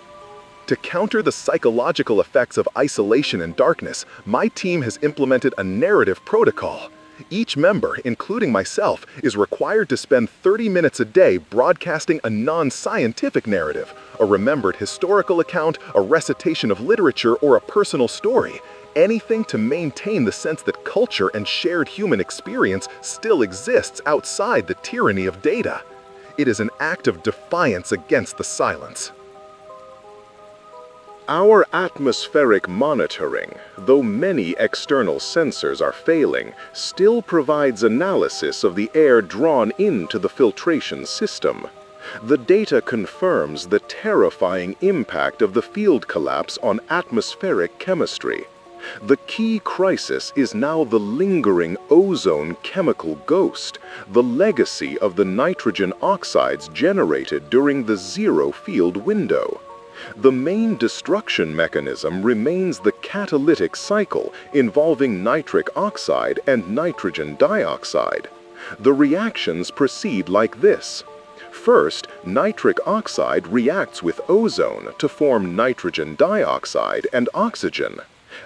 To counter the psychological effects of isolation and darkness, my team has implemented a narrative protocol. Each member, including myself, is required to spend 30 minutes a day broadcasting a non-scientific narrative, a remembered historical account, a recitation of literature, or a personal story. Anything to maintain the sense that culture and shared human experience still exists outside the tyranny of data. It is an act of defiance against the silence. Our atmospheric monitoring, though many external sensors are failing, still provides analysis of the air drawn into the filtration system. The data confirms the terrifying impact of the field collapse on atmospheric chemistry. The key crisis is now the lingering ozone chemical ghost, the legacy of the nitrogen oxides generated during the zero field window. The main destruction mechanism remains the catalytic cycle involving nitric oxide and nitrogen dioxide. The reactions proceed like this. First, nitric oxide reacts with ozone to form nitrogen dioxide and oxygen.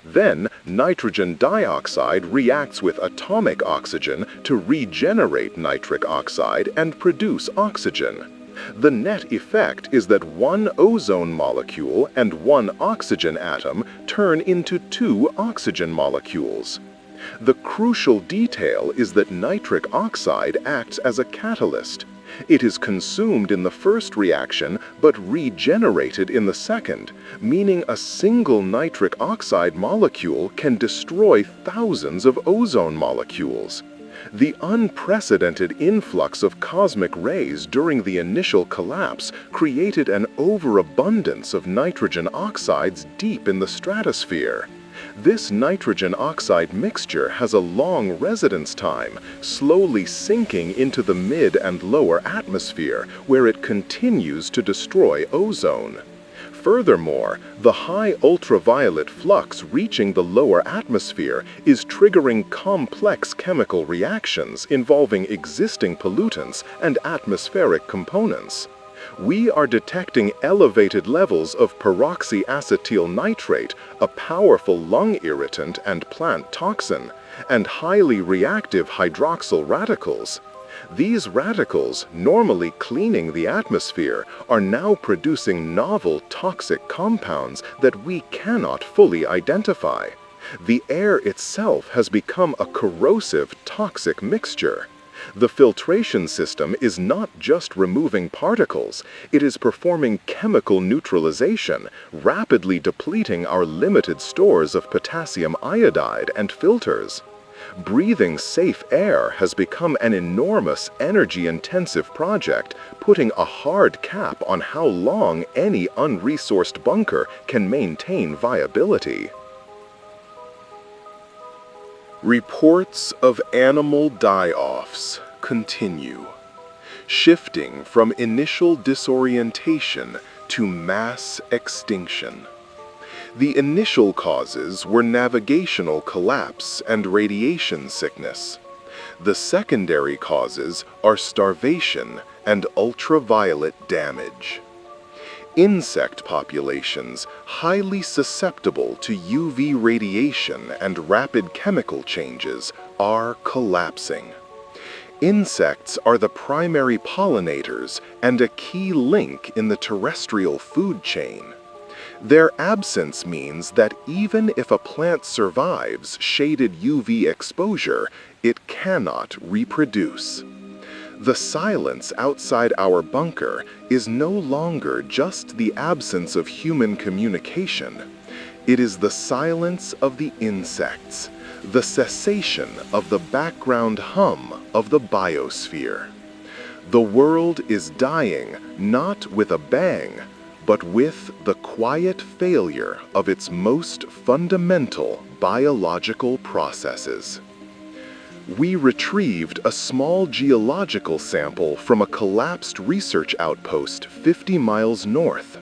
Then, nitrogen dioxide reacts with atomic oxygen to regenerate nitric oxide and produce oxygen. The net effect is that one ozone molecule and one oxygen atom turn into two oxygen molecules. The crucial detail is that nitric oxide acts as a catalyst. It is consumed in the first reaction but regenerated in the second, meaning a single nitric oxide molecule can destroy thousands of ozone molecules. The unprecedented influx of cosmic rays during the initial collapse created an overabundance of nitrogen oxides deep in the stratosphere. This nitrogen oxide mixture has a long residence time, slowly sinking into the mid and lower atmosphere, where it continues to destroy ozone. Furthermore, the high ultraviolet flux reaching the lower atmosphere is triggering complex chemical reactions involving existing pollutants and atmospheric components. We are detecting elevated levels of peroxyacetyl nitrate, a powerful lung irritant and plant toxin, and highly reactive hydroxyl radicals. These radicals, normally cleaning the atmosphere, are now producing novel toxic compounds that we cannot fully identify. The air itself has become a corrosive, toxic mixture. The filtration system is not just removing particles, it is performing chemical neutralization, rapidly depleting our limited stores of potassium iodide and filters. Breathing safe air has become an enormous energy-intensive project, putting a hard cap on how long any unresourced bunker can maintain viability. Reports of animal die-offs continue, shifting from initial disorientation to mass extinction. The initial causes were navigational collapse and radiation sickness. The secondary causes are starvation and ultraviolet damage. Insect populations, highly susceptible to UV radiation and rapid chemical changes, are collapsing. Insects are the primary pollinators and a key link in the terrestrial food chain. Their absence means that even if a plant survives shaded UV exposure, it cannot reproduce. The silence outside our bunker is no longer just the absence of human communication. It is the silence of the insects, the cessation of the background hum of the biosphere. The world is dying not with a bang, but with the quiet failure of its most fundamental biological processes. We retrieved a small geological sample from a collapsed research outpost 50 miles north.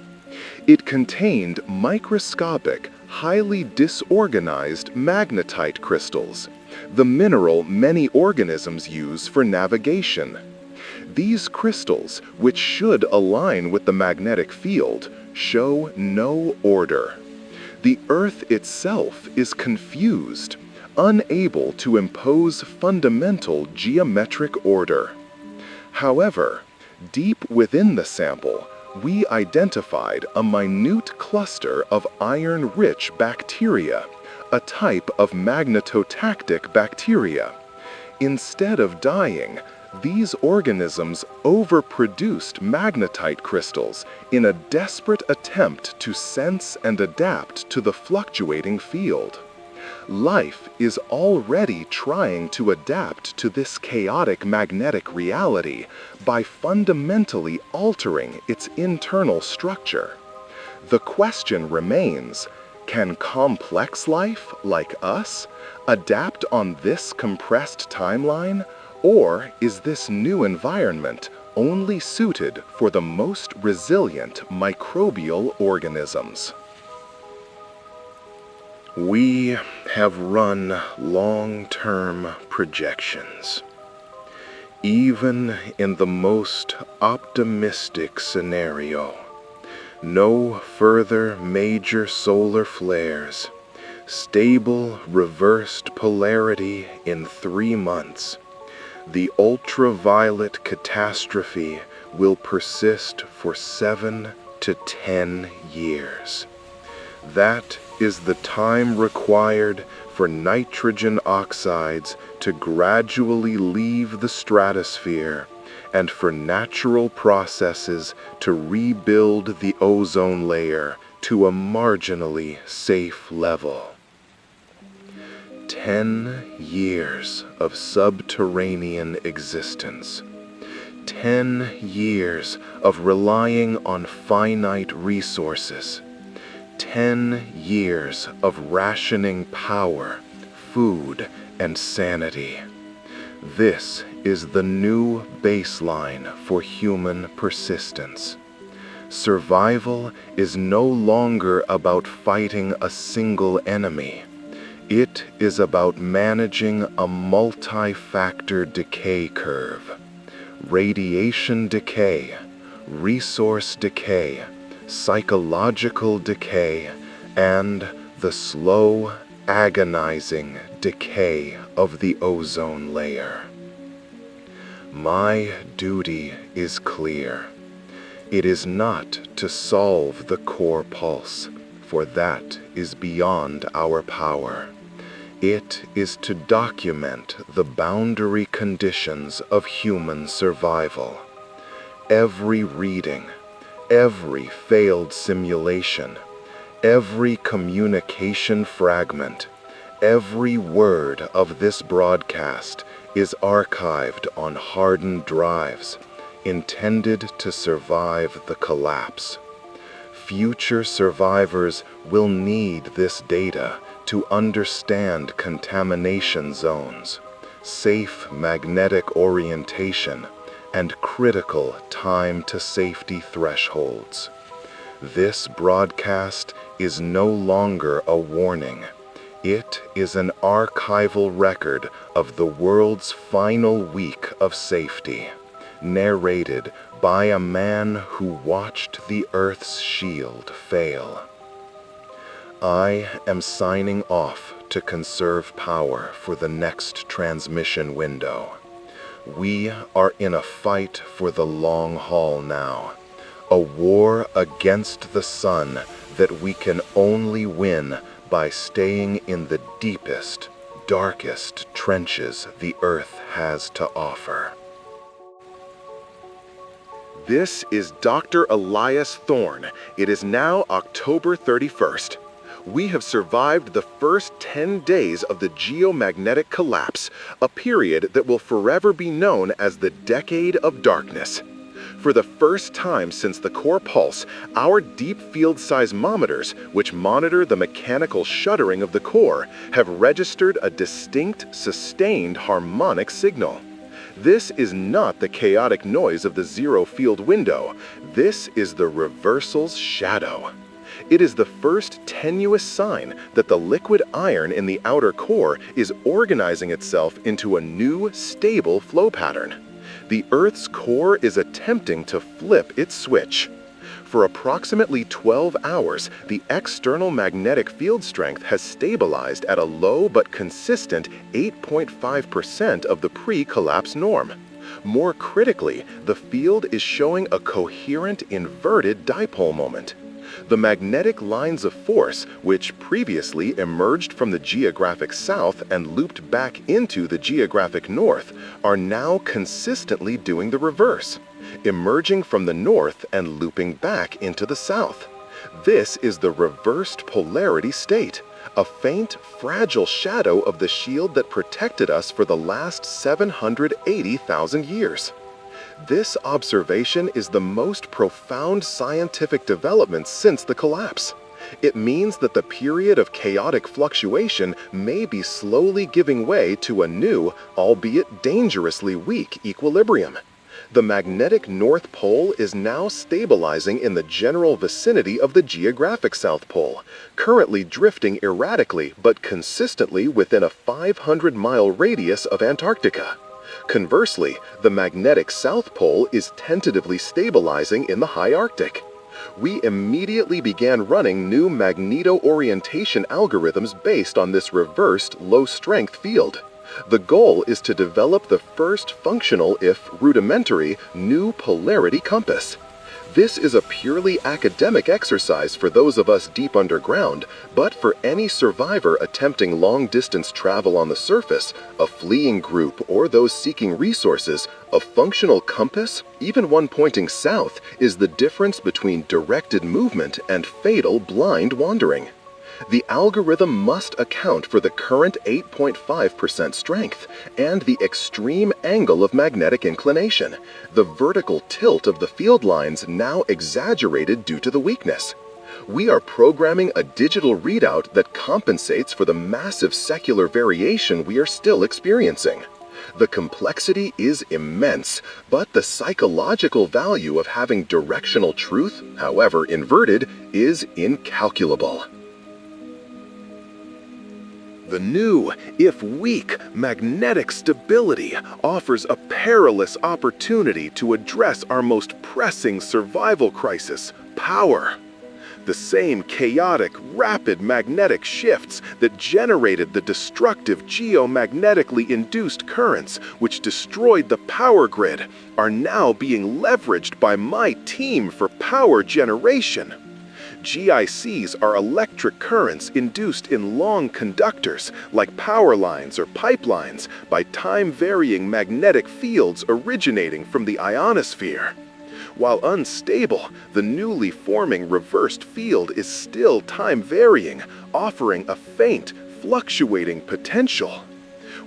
It contained microscopic, highly disorganized magnetite crystals, the mineral many organisms use for navigation. These crystals, which should align with the magnetic field, show no order. The Earth itself is confused, unable to impose fundamental geometric order. However, deep within the sample, we identified a minute cluster of iron-rich bacteria, a type of magnetotactic bacteria. Instead of dying, these organisms overproduced magnetite crystals in a desperate attempt to sense and adapt to the fluctuating field. Life is already trying to adapt to this chaotic magnetic reality by fundamentally altering its internal structure. The question remains, can complex life, like us, adapt on this compressed timeline? Or is this new environment only suited for the most resilient microbial organisms? We have run long-term projections. Even in the most optimistic scenario, no further major solar flares, stable reversed polarity in 3 months, the ultraviolet catastrophe will persist for 7 to 10 years. That is the time required for nitrogen oxides to gradually leave the stratosphere and for natural processes to rebuild the ozone layer to a marginally safe level. 10 years of subterranean existence. 10 years of relying on finite resources. 10 years of rationing power, food, and sanity. This is the new baseline for human persistence. Survival is no longer about fighting a single enemy. It is about managing a multi-factor decay curve. Radiation decay, resource decay, psychological decay, and the slow, agonizing decay of the ozone layer. My duty is clear. It is not to solve the core pulse, for that is beyond our power. It is to document the boundary conditions of human survival. Every reading, every failed simulation, every communication fragment, Every word of this broadcast is archived on hardened drives, intended to survive the collapse. Future survivors will need this data to understand contamination zones, safe magnetic orientation, and critical time-to-safety thresholds. This broadcast is no longer a warning. It is an archival record of the world's final week of safety, narrated by a man who watched the Earth's shield fail. I am signing off to conserve power for the next transmission window. We are in a fight for the long haul now, a war against the sun that we can only win by staying in the deepest, darkest trenches the Earth has to offer. This is Dr. Elias Thorne. It is now October 31st. We have survived the first 10 days of the geomagnetic collapse, a period that will forever be known as the Decade of Darkness. For the first time since the core pulse, our deep field seismometers, which monitor the mechanical shuddering of the core, have registered a distinct, sustained harmonic signal. This is not the chaotic noise of the zero field window. This is the reversal's shadow. It is the first tenuous sign that the liquid iron in the outer core is organizing itself into a new, stable flow pattern. The Earth's core is attempting to flip its switch. For approximately 12 hours, the external magnetic field strength has stabilized at a low but consistent 8.5% of the pre-collapse norm. More critically, the field is showing a coherent inverted dipole moment. The magnetic lines of force, which previously emerged from the geographic south and looped back into the geographic north, are now consistently doing the reverse, emerging from the north and looping back into the south. This is the reversed polarity state, a faint, fragile shadow of the shield that protected us for the last 780,000 years. This observation is the most profound scientific development since the collapse. It means that the period of chaotic fluctuation may be slowly giving way to a new, albeit dangerously weak, equilibrium. The magnetic North Pole is now stabilizing in the general vicinity of the geographic South Pole, currently drifting erratically but consistently within a 500-mile radius of Antarctica. Conversely, the magnetic South Pole is tentatively stabilizing in the high Arctic. We immediately began running new magneto-orientation algorithms based on this reversed low-strength field. The goal is to develop the first functional, if rudimentary, new polarity compass. This is a purely academic exercise for those of us deep underground, but for any survivor attempting long-distance travel on the surface, a fleeing group, or those seeking resources, a functional compass, even one pointing south, is the difference between directed movement and fatal blind wandering. The algorithm must account for the current 8.5% strength and the extreme angle of magnetic inclination, the vertical tilt of the field lines now exaggerated due to the weakness. We are programming a digital readout that compensates for the massive secular variation we are still experiencing. The complexity is immense, but the psychological value of having directional truth, however inverted, is incalculable. The new, if weak, magnetic stability offers a perilous opportunity to address our most pressing survival crisis, power. The same chaotic, rapid magnetic shifts that generated the destructive geomagnetically induced currents which destroyed the power grid are now being leveraged by my team for power generation. GICs are electric currents induced in long conductors, like power lines or pipelines, by time-varying magnetic fields originating from the ionosphere. While unstable, the newly forming reversed field is still time-varying, offering a faint, fluctuating potential.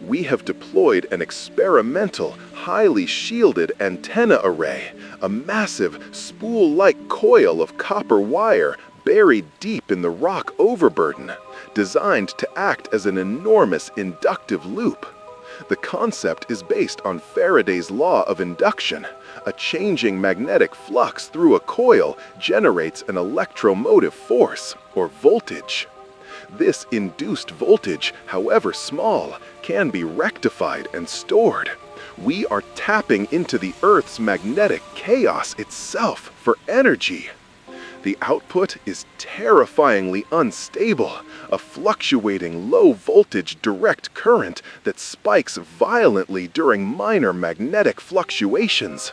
We have deployed an experimental, highly shielded antenna array, a massive, spool-like coil of copper wire buried deep in the rock overburden, designed to act as an enormous inductive loop. The concept is based on Faraday's law of induction. A changing magnetic flux through a coil generates an electromotive force, or voltage. This induced voltage, however small, can be rectified and stored. We are tapping into the Earth's magnetic chaos itself for energy. The output is terrifyingly unstable, a fluctuating low-voltage direct current that spikes violently during minor magnetic fluctuations.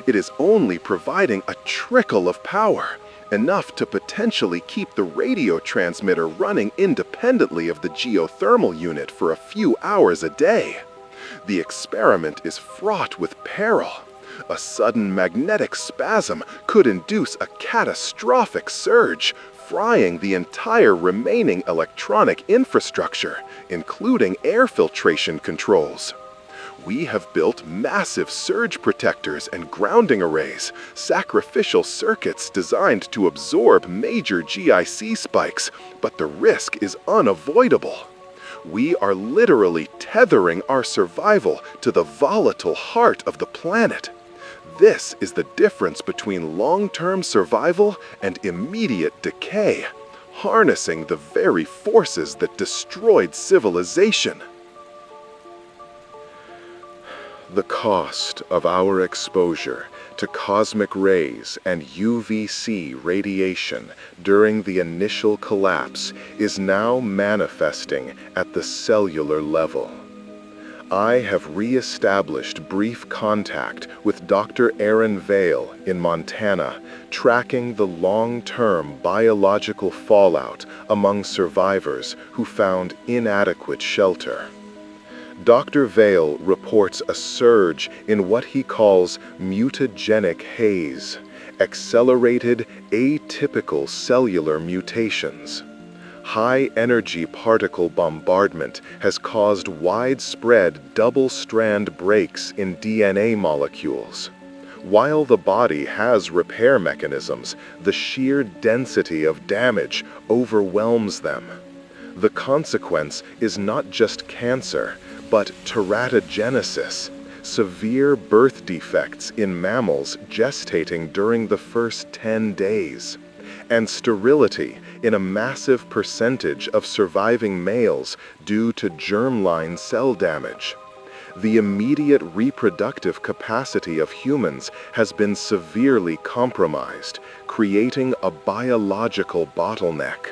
It is only providing a trickle of power, enough to potentially keep the radio transmitter running independently of the geothermal unit for a few hours a day. The experiment is fraught with peril. A sudden magnetic spasm could induce a catastrophic surge, frying the entire remaining electronic infrastructure, including air filtration controls. We have built massive surge protectors and grounding arrays, sacrificial circuits designed to absorb major GIC spikes, but the risk is unavoidable. We are literally tethering our survival to the volatile heart of the planet. This is the difference between long-term survival and immediate decay, harnessing the very forces that destroyed civilization. The cost of our exposure to cosmic rays and UVC radiation during the initial collapse is now manifesting at the cellular level. I have re-established brief contact with Dr. Aaron Vale in Montana, tracking the long-term biological fallout among survivors who found inadequate shelter. Dr. Vale reports a surge in what he calls mutagenic haze, accelerated atypical cellular mutations. High-energy particle bombardment has caused widespread double-strand breaks in DNA molecules. While the body has repair mechanisms, the sheer density of damage overwhelms them. The consequence is not just cancer, but teratogenesis, severe birth defects in mammals gestating during the first 10 days, and sterility in a massive percentage of surviving males due to germline cell damage. The immediate reproductive capacity of humans has been severely compromised, creating a biological bottleneck.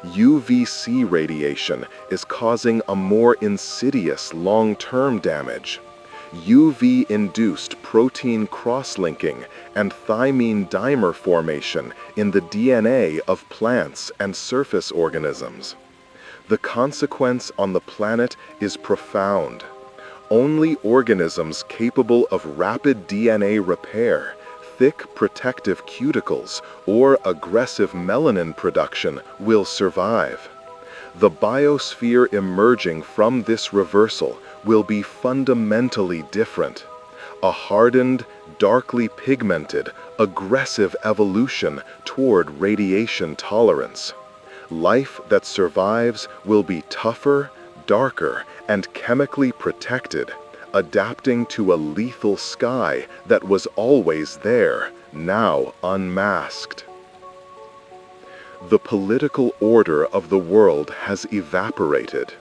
UVC radiation is causing a more insidious long-term damage. UV-induced protein cross-linking and thymine dimer formation in the DNA of plants and surface organisms. The consequence on the planet is profound. Only organisms capable of rapid DNA repair, thick protective cuticles, or aggressive melanin production will survive. The biosphere emerging from this reversal will be fundamentally different. A hardened, darkly pigmented, aggressive evolution toward radiation tolerance. Life that survives will be tougher, darker, and chemically protected, adapting to a lethal sky that was always there, now unmasked. The political order of the world has evaporated,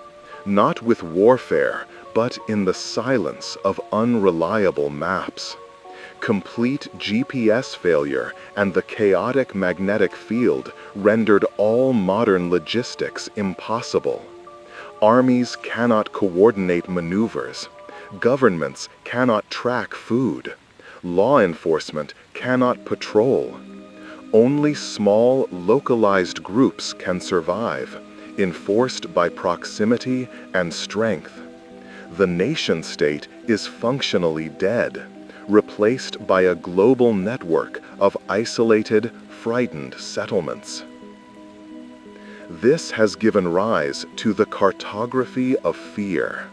not with warfare, but in the silence of unreliable maps. Complete GPS failure and the chaotic magnetic field rendered all modern logistics impossible. Armies cannot coordinate maneuvers. Governments cannot track food. Law enforcement cannot patrol. Only small, localized groups can survive, enforced by proximity and strength. The nation-state is functionally dead, replaced by a global network of isolated, frightened settlements. This has given rise to the cartography of fear.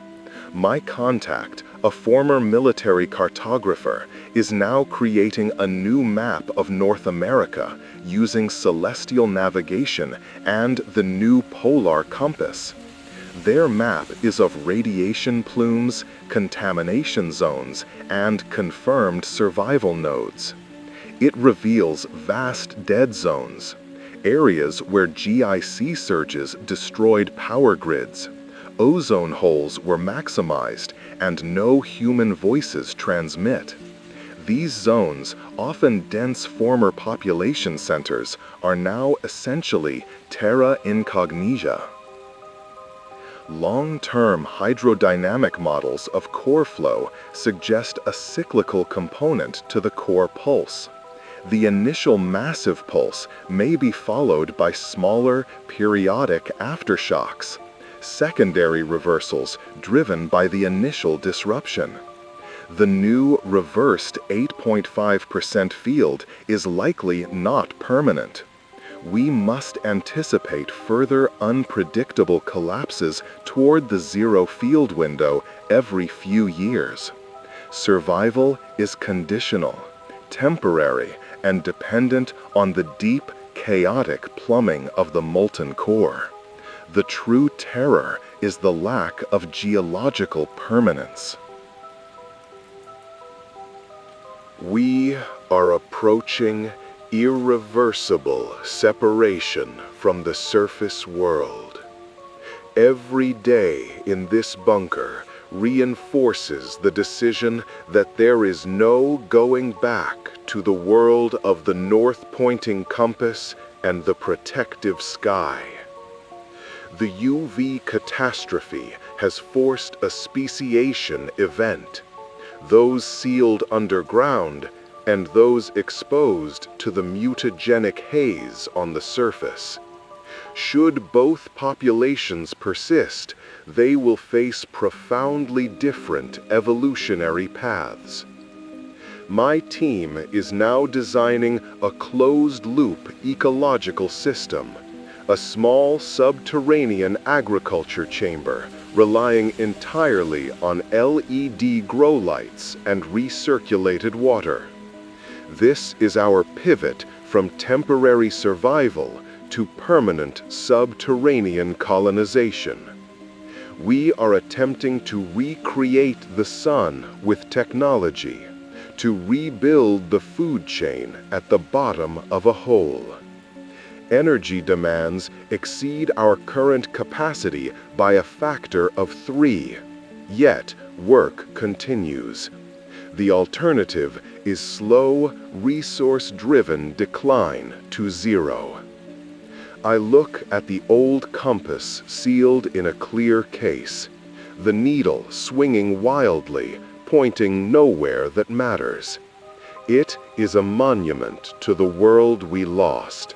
My contact, a former military cartographer, is now creating a new map of North America using celestial navigation and the new polar compass. Their map is of radiation plumes, contamination zones, and confirmed survival nodes. It reveals vast dead zones, areas where GIC surges destroyed power grids, ozone holes were maximized, and no human voices transmit. These zones, often dense former population centers, are now essentially terra incognita. Long-term hydrodynamic models of core flow suggest a cyclical component to the core pulse. The initial massive pulse may be followed by smaller, periodic aftershocks, secondary reversals driven by the initial disruption. The new reversed 8.5% field is likely not permanent. We must anticipate further unpredictable collapses toward the zero field window every few years. Survival is conditional, temporary, and dependent on the deep, chaotic plumbing of the molten core. The true terror is the lack of geological permanence. We are approaching irreversible separation from the surface world. Every day in this bunker reinforces the decision that there is no going back to the world of the north-pointing compass and the protective sky. The UV catastrophe has forced a speciation event. Those sealed underground and those exposed to the mutagenic haze on the surface. Should both populations persist, they will face profoundly different evolutionary paths. My team is now designing a closed-loop ecological system, a small subterranean agriculture chamber relying entirely on LED grow lights and recirculated water. This is our pivot from temporary survival to permanent subterranean colonization. We are attempting to recreate the sun with technology, to rebuild the food chain at the bottom of a hole. Energy demands exceed our current capacity by a factor of 3, yet work continues. The alternative is slow, resource-driven decline to zero. I look at the old compass sealed in a clear case, the needle swinging wildly, pointing nowhere that matters. It is a monument to the world we lost.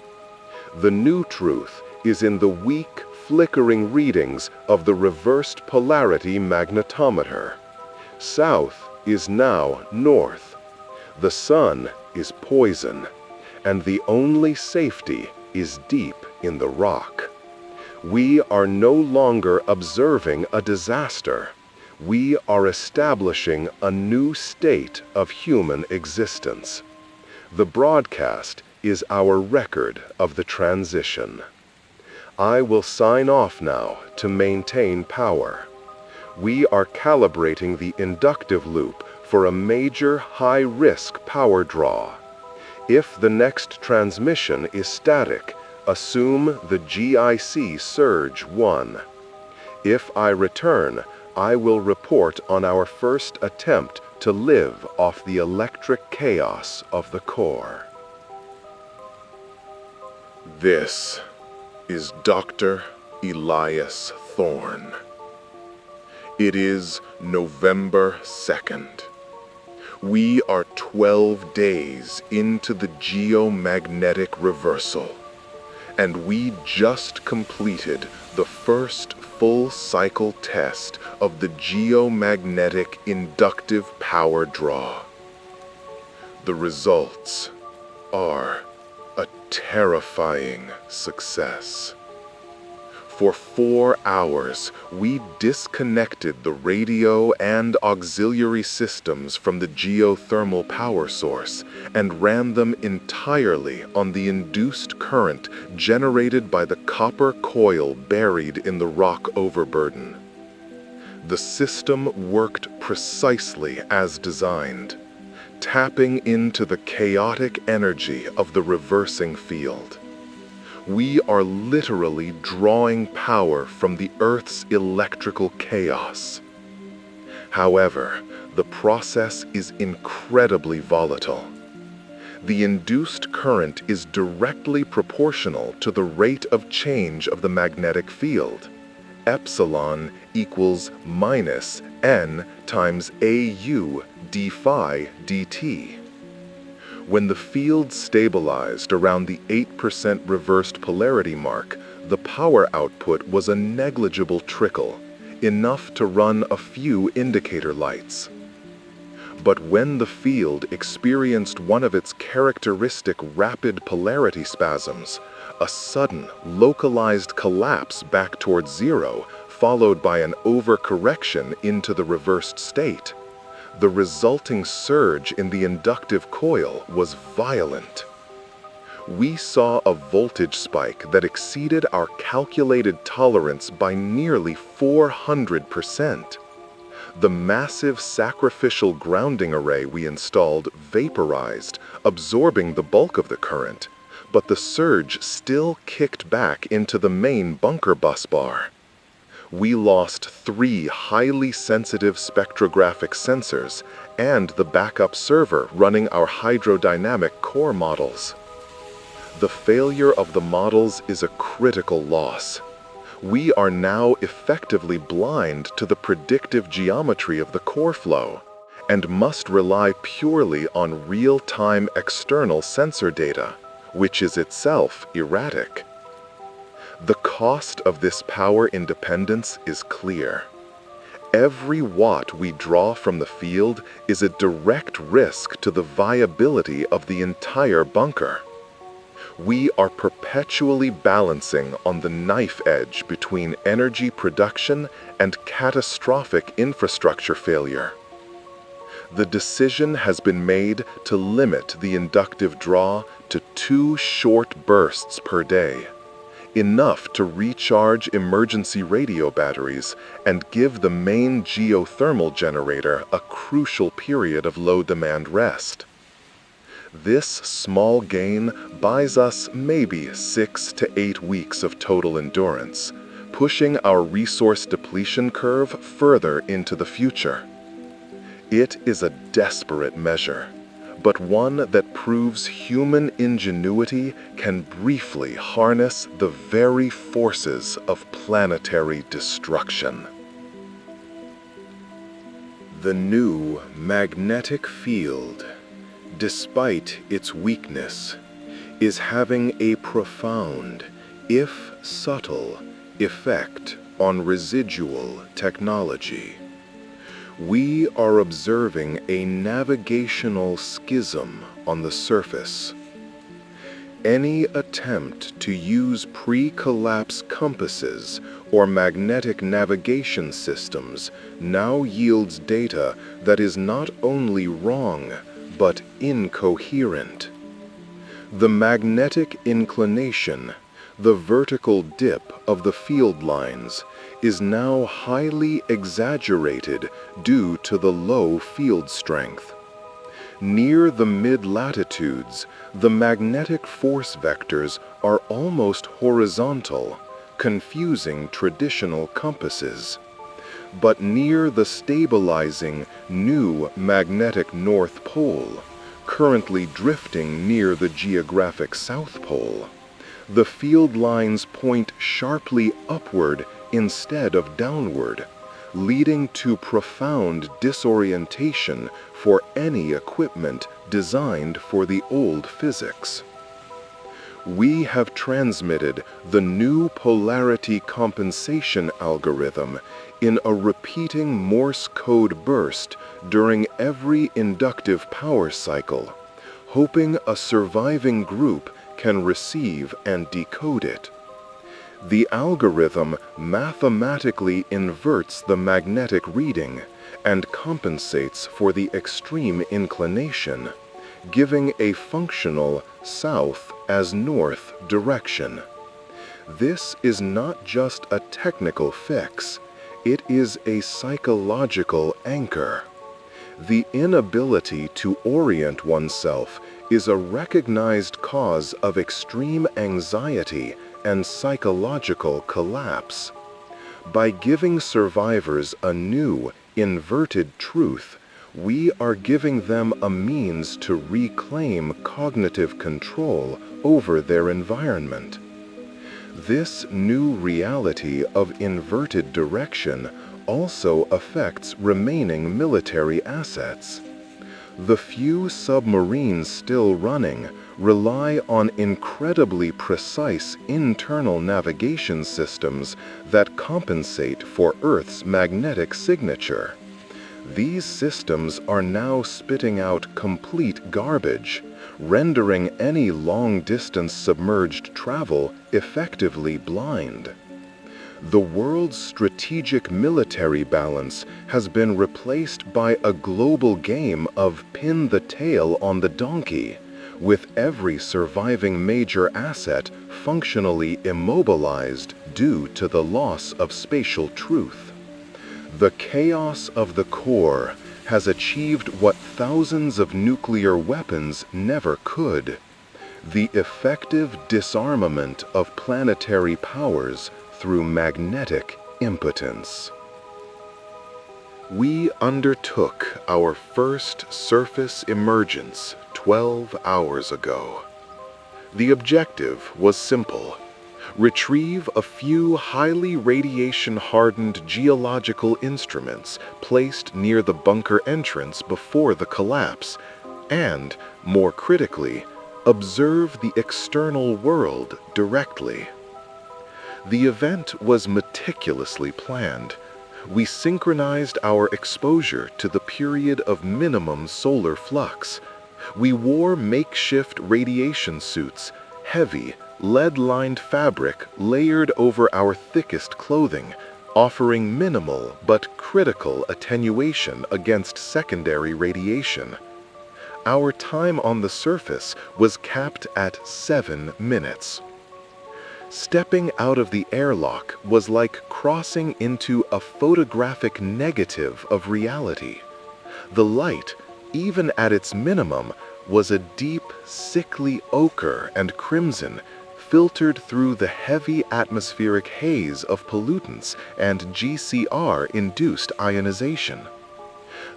The new truth is in the weak, flickering readings of the reversed polarity magnetometer. South is now north. The sun is poison, and the only safety is deep in the rock. We are no longer observing a disaster. We are establishing a new state of human existence. The broadcast is our record of the transition. I will sign off now to maintain power. We are calibrating the inductive loop for a major high-risk power draw. If the next transmission is static, assume the GIC surge 1. If I return, I will report on our first attempt to live off the electric chaos of the core. This is Dr. Elias Thorne. It is November 2nd. We are 12 days into the geomagnetic reversal, and we just completed the first full cycle test of the geomagnetic inductive power draw. The results are a terrifying success. For 4 hours, we disconnected the radio and auxiliary systems from the geothermal power source and ran them entirely on the induced current generated by the copper coil buried in the rock overburden. The system worked precisely as designed, tapping into the chaotic energy of the reversing field. We are literally drawing power from the Earth's electrical chaos. However, the process is incredibly volatile. The induced current is directly proportional to the rate of change of the magnetic field. Epsilon equals minus n times AU d phi dt. When the field stabilized around the 8% reversed polarity mark, the power output was a negligible trickle, enough to run a few indicator lights. But when the field experienced one of its characteristic rapid polarity spasms, a sudden, localized collapse back towards zero, followed by an overcorrection into the reversed state, the resulting surge in the inductive coil was violent. We saw a voltage spike that exceeded our calculated tolerance by nearly 400%. The massive sacrificial grounding array we installed vaporized, absorbing the bulk of the current, but the surge still kicked back into the main bunker bus bar. We lost 3 highly sensitive spectrographic sensors and the backup server running our hydrodynamic core models. The failure of the models is a critical loss. We are now effectively blind to the predictive geometry of the core flow and must rely purely on real-time external sensor data, which is itself erratic. The cost of this power independence is clear. Every watt we draw from the field is a direct risk to the viability of the entire bunker. We are perpetually balancing on the knife edge between energy production and catastrophic infrastructure failure. The decision has been made to limit the inductive draw to 2 short bursts per day, enough to recharge emergency radio batteries and give the main geothermal generator a crucial period of low-demand rest. This small gain buys us maybe 6 to 8 weeks of total endurance, pushing our resource depletion curve further into the future. It is a desperate measure, but one that proves human ingenuity can briefly harness the very forces of planetary destruction. The new magnetic field, despite its weakness, is having a profound, if subtle, effect on residual technology. We are observing a navigational schism on the surface. Any attempt to use pre-collapse compasses or magnetic navigation systems now yields data that is not only wrong, but incoherent. The magnetic inclination, the vertical dip of the field lines, is now highly exaggerated due to the low field strength. Near the mid-latitudes, the magnetic force vectors are almost horizontal, confusing traditional compasses. But near the stabilizing new magnetic North Pole, currently drifting near the geographic South Pole, the field lines point sharply upward instead of downward, leading to profound disorientation for any equipment designed for the old physics. We have transmitted the new polarity compensation algorithm in a repeating Morse code burst during every inductive power cycle, hoping a surviving group can receive and decode it. The algorithm mathematically inverts the magnetic reading and compensates for the extreme inclination, giving a functional south as north direction. This is not just a technical fix, it is a psychological anchor. The inability to orient oneself is a recognized cause of extreme anxiety and psychological collapse. By giving survivors a new, inverted truth, we are giving them a means to reclaim cognitive control over their environment. This new reality of inverted direction also affects remaining military assets. The few submarines still running rely on incredibly precise internal navigation systems that compensate for Earth's magnetic signature. These systems are now spitting out complete garbage, rendering any long-distance submerged travel effectively blind. The world's strategic military balance has been replaced by a global game of pin the tail on the donkey, with every surviving major asset functionally immobilized due to the loss of spatial truth. The chaos of the core has achieved what thousands of nuclear weapons never could: the effective disarmament of planetary powers through magnetic impotence. We undertook our first surface emergence 12 hours ago. The objective was simple: retrieve a few highly radiation-hardened geological instruments placed near the bunker entrance before the collapse, and, more critically, observe the external world directly. The event was meticulously planned. We synchronized our exposure to the period of minimum solar flux. We wore makeshift radiation suits, heavy, lead-lined fabric layered over our thickest clothing, offering minimal but critical attenuation against secondary radiation. Our time on the surface was capped at 7 minutes. Stepping out of the airlock was like crossing into a photographic negative of reality. The light, even at its minimum, was a deep, sickly ochre and crimson, filtered through the heavy atmospheric haze of pollutants and GCR-induced ionization.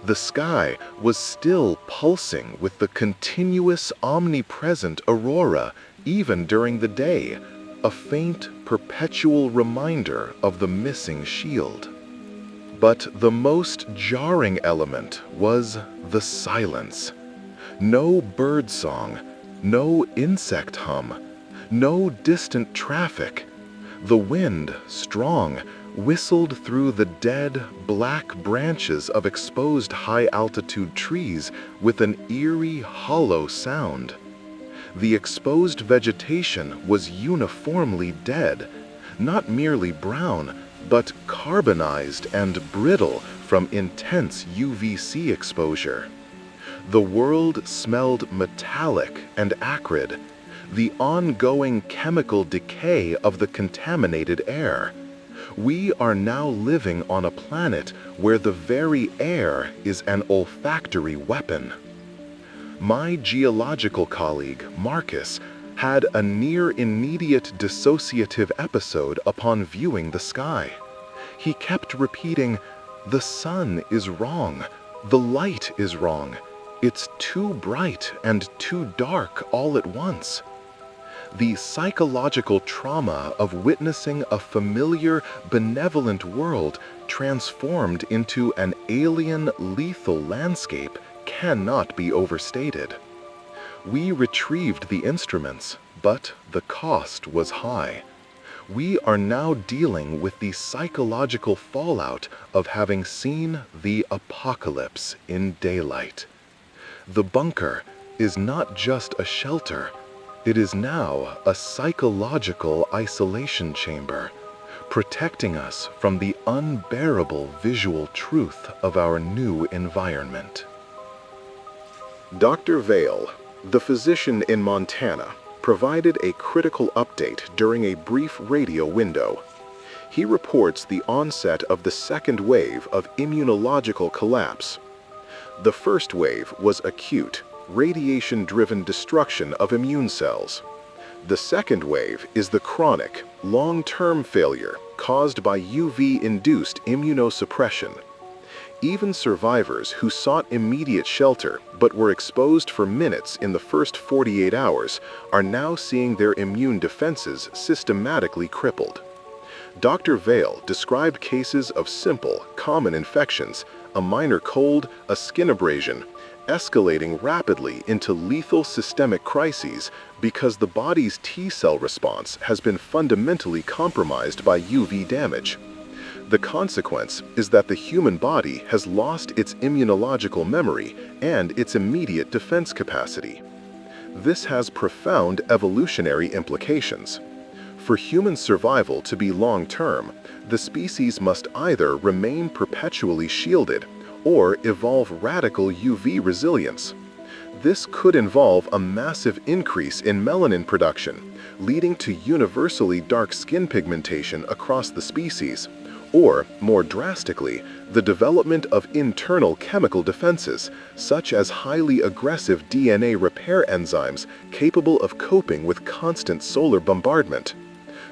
The sky was still pulsing with the continuous, omnipresent aurora, even during the day, a faint, perpetual reminder of the missing shield. But the most jarring element was the silence. No birdsong, no insect hum, no distant traffic. The wind, strong, whistled through the dead, black branches of exposed high-altitude trees with an eerie, hollow sound. The exposed vegetation was uniformly dead, not merely brown, but carbonized and brittle from intense UVC exposure. The world smelled metallic and acrid, the ongoing chemical decay of the contaminated air. We are now living on a planet where the very air is an olfactory weapon. My geological colleague, Marcus, had a near-immediate dissociative episode upon viewing the sky. He kept repeating, "The sun is wrong. The light is wrong. It's too bright and too dark all at once." The psychological trauma of witnessing a familiar, benevolent world transformed into an alien, lethal landscape cannot be overstated. We retrieved the instruments, but the cost was high. We are now dealing with the psychological fallout of having seen the apocalypse in daylight. The bunker is not just a shelter, It is now a psychological isolation chamber, protecting us from the unbearable visual truth of our new environment. Dr. Vale, the physician in Montana, provided a critical update during a brief radio window. He reports the onset of the second wave of immunological collapse. The first wave was acute, radiation-driven destruction of immune cells. The second wave is the chronic, long-term failure caused by UV-induced immunosuppression. Even survivors who sought immediate shelter but were exposed for minutes in the first 48 hours are now seeing their immune defenses systematically crippled. Dr. Vale described cases of simple, common infections, a minor cold, a skin abrasion, escalating rapidly into lethal systemic crises because the body's T-cell response has been fundamentally compromised by UV damage. The consequence is that the human body has lost its immunological memory and its immediate defense capacity. This has profound evolutionary implications. For human survival to be long-term, the species must either remain perpetually shielded or evolve radical UV resilience. This could involve a massive increase in melanin production, leading to universally dark skin pigmentation across the species, or, more drastically, the development of internal chemical defenses, such as highly aggressive DNA repair enzymes capable of coping with constant solar bombardment.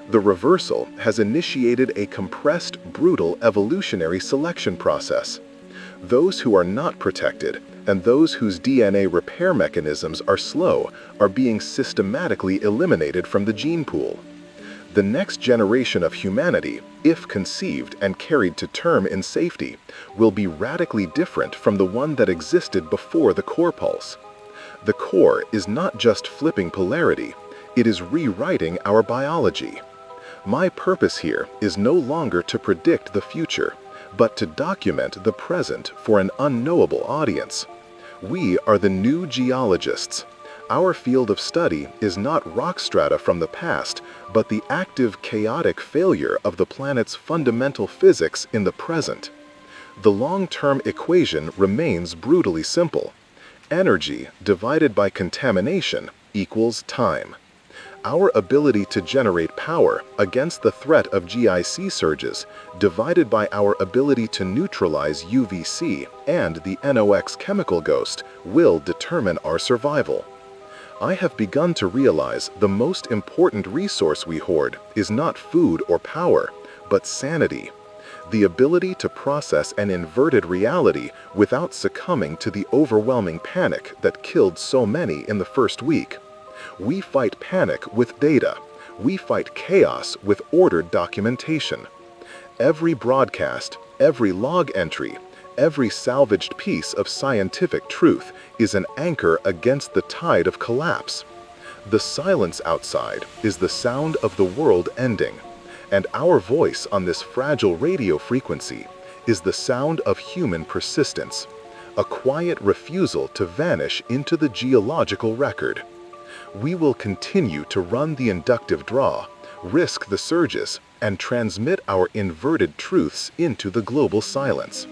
The reversal has initiated a compressed, brutal evolutionary selection process. Those who are not protected and those whose DNA repair mechanisms are slow are being systematically eliminated from the gene pool. The next generation of humanity, if conceived and carried to term in safety, will be radically different from the one that existed before the core pulse. The core is not just flipping polarity, it is rewriting our biology. My purpose here is no longer to predict the future, but to document the present for an unknowable audience. We are the new geologists. Our field of study is not rock strata from the past, but the active chaotic failure of the planet's fundamental physics in the present. The long-term equation remains brutally simple. Energy divided by contamination equals time. Our ability to generate power against the threat of GIC surges divided by our ability to neutralize UVC and the NOx chemical ghost will determine our survival. I have begun to realize the most important resource we hoard is not food or power, but sanity. The ability to process an inverted reality without succumbing to the overwhelming panic that killed so many in the first week. We fight panic with data. We fight chaos with ordered documentation. Every broadcast, every log entry, every salvaged piece of scientific truth is an anchor against the tide of collapse. The silence outside is the sound of the world ending, and our voice on this fragile radio frequency is the sound of human persistence, a quiet refusal to vanish into the geological record. We will continue to run the inductive draw, risk the surges, and transmit our inverted truths into the global silence.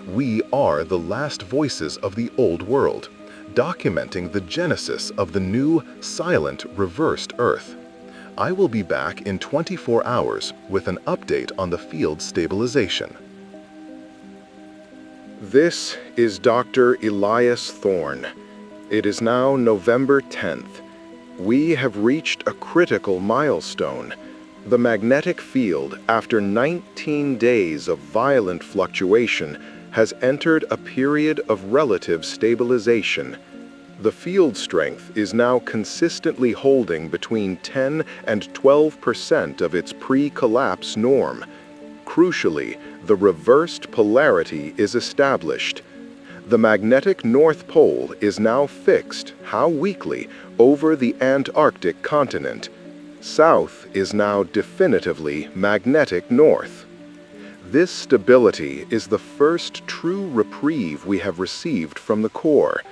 We are the last voices of the old world, documenting the genesis of the new, silent, reversed Earth. I will be back in 24 hours with an update on the field stabilization. This is Dr. Elias Thorne. It is now November 10th. We have reached a critical milestone. The magnetic field, after 19 days of violent fluctuation, has entered a period of relative stabilization. The field strength is now consistently holding between 10 and 12% of its pre-collapse norm. Crucially, the reversed polarity is established. The magnetic North Pole is now fixed, how weakly, over the Antarctic continent. South is now definitively magnetic north. This stability is the first true reprieve we have received from the core.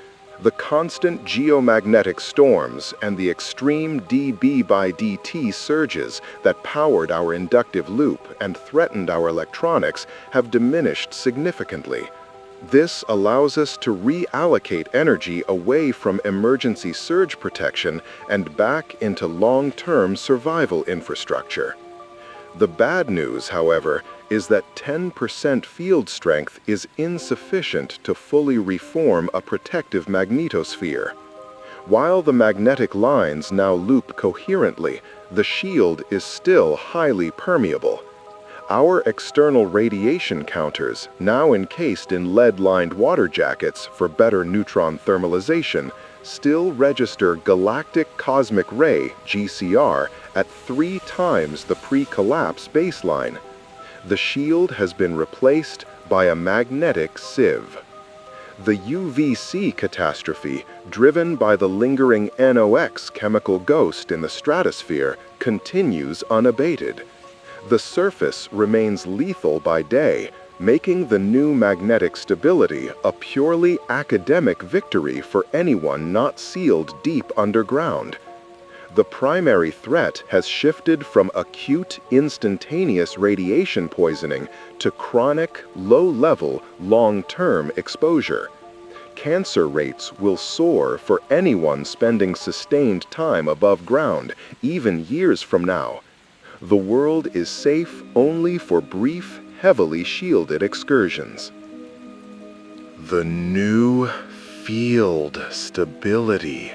The constant geomagnetic storms and the extreme dB by dt surges that powered our inductive loop and threatened our electronics have diminished significantly. This allows us to reallocate energy away from emergency surge protection and back into long-term survival infrastructure. The bad news, however, is that 10% field strength is insufficient to fully reform a protective magnetosphere. While the magnetic lines now loop coherently, the shield is still highly permeable. Our external radiation counters, now encased in lead-lined water jackets for better neutron thermalization, still register galactic cosmic ray, GCR, at 3 times the pre-collapse baseline. The shield has been replaced by a magnetic sieve. The UVC catastrophe, driven by the lingering NOx chemical ghost in the stratosphere, continues unabated. The surface remains lethal by day, making the new magnetic stability a purely academic victory for anyone not sealed deep underground. The primary threat has shifted from acute, instantaneous radiation poisoning to chronic, low-level, long-term exposure. Cancer rates will soar for anyone spending sustained time above ground, even years from now. The world is safe only for brief, heavily shielded excursions. The new field stability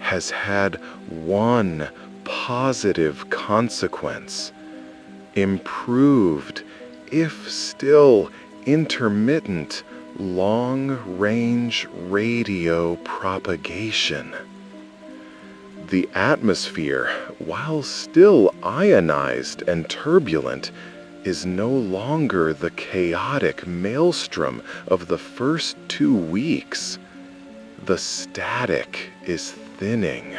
has had one positive consequence: improved, if still intermittent, long-range radio propagation. The atmosphere, while still ionized and turbulent, is no longer the chaotic maelstrom of the first 2 weeks. The static is thinning.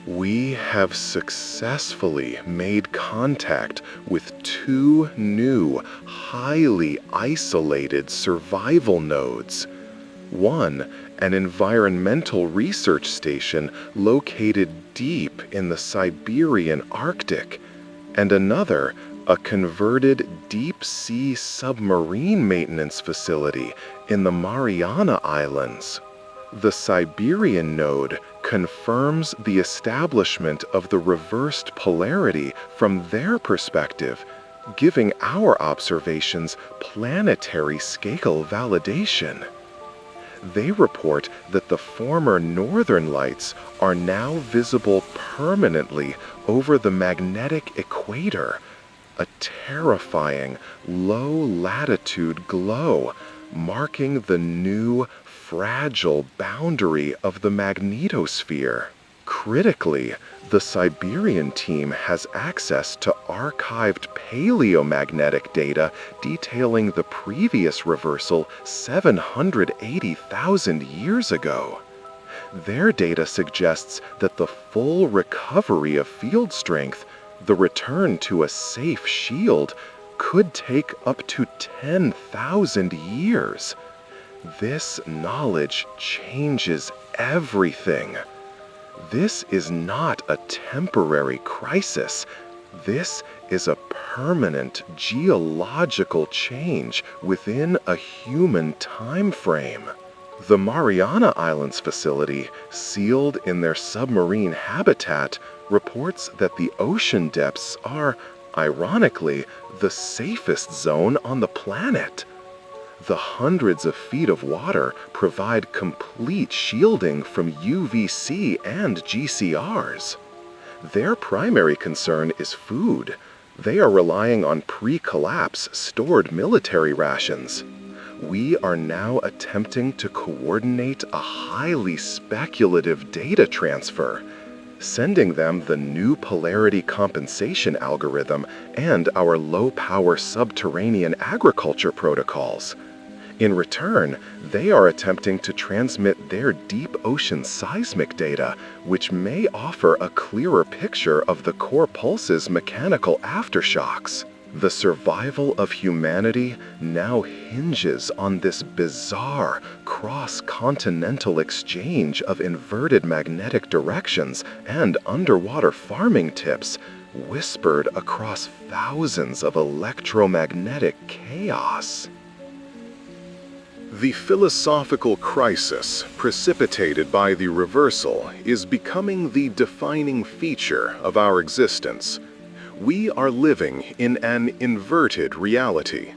We have successfully made contact with 2 new, highly isolated survival nodes. One, an environmental research station located deep in the Siberian Arctic, and another, a converted deep-sea submarine maintenance facility in the Mariana Islands. The Siberian node confirms the establishment of the reversed polarity from their perspective, giving our observations planetary scale validation. They report that the former northern lights are now visible permanently over the magnetic equator, a terrifying low-latitude glow marking the new, fragile boundary of the magnetosphere. Critically, the Siberian team has access to archived paleomagnetic data detailing the previous reversal 780,000 years ago. Their data suggests that the full recovery of field strength, the return to a safe shield, could take up to 10,000 years. This knowledge changes everything. This is not a temporary crisis. This is a permanent geological change within a human time frame. The Mariana Islands facility, sealed in their submarine habitat, reports that the ocean depths are, ironically, the safest zone on the planet. The hundreds of feet of water provide complete shielding from UVC and GCRs. Their primary concern is food. They are relying on pre-collapse stored military rations. We are now attempting to coordinate a highly speculative data transfer, sending them the new polarity compensation algorithm and our low-power subterranean agriculture protocols. In return, they are attempting to transmit their deep ocean seismic data, which may offer a clearer picture of the core pulse's mechanical aftershocks. The survival of humanity now hinges on this bizarre cross-continental exchange of inverted magnetic directions and underwater farming tips, whispered across thousands of electromagnetic chaos. The philosophical crisis precipitated by the reversal is becoming the defining feature of our existence. We are living in an inverted reality.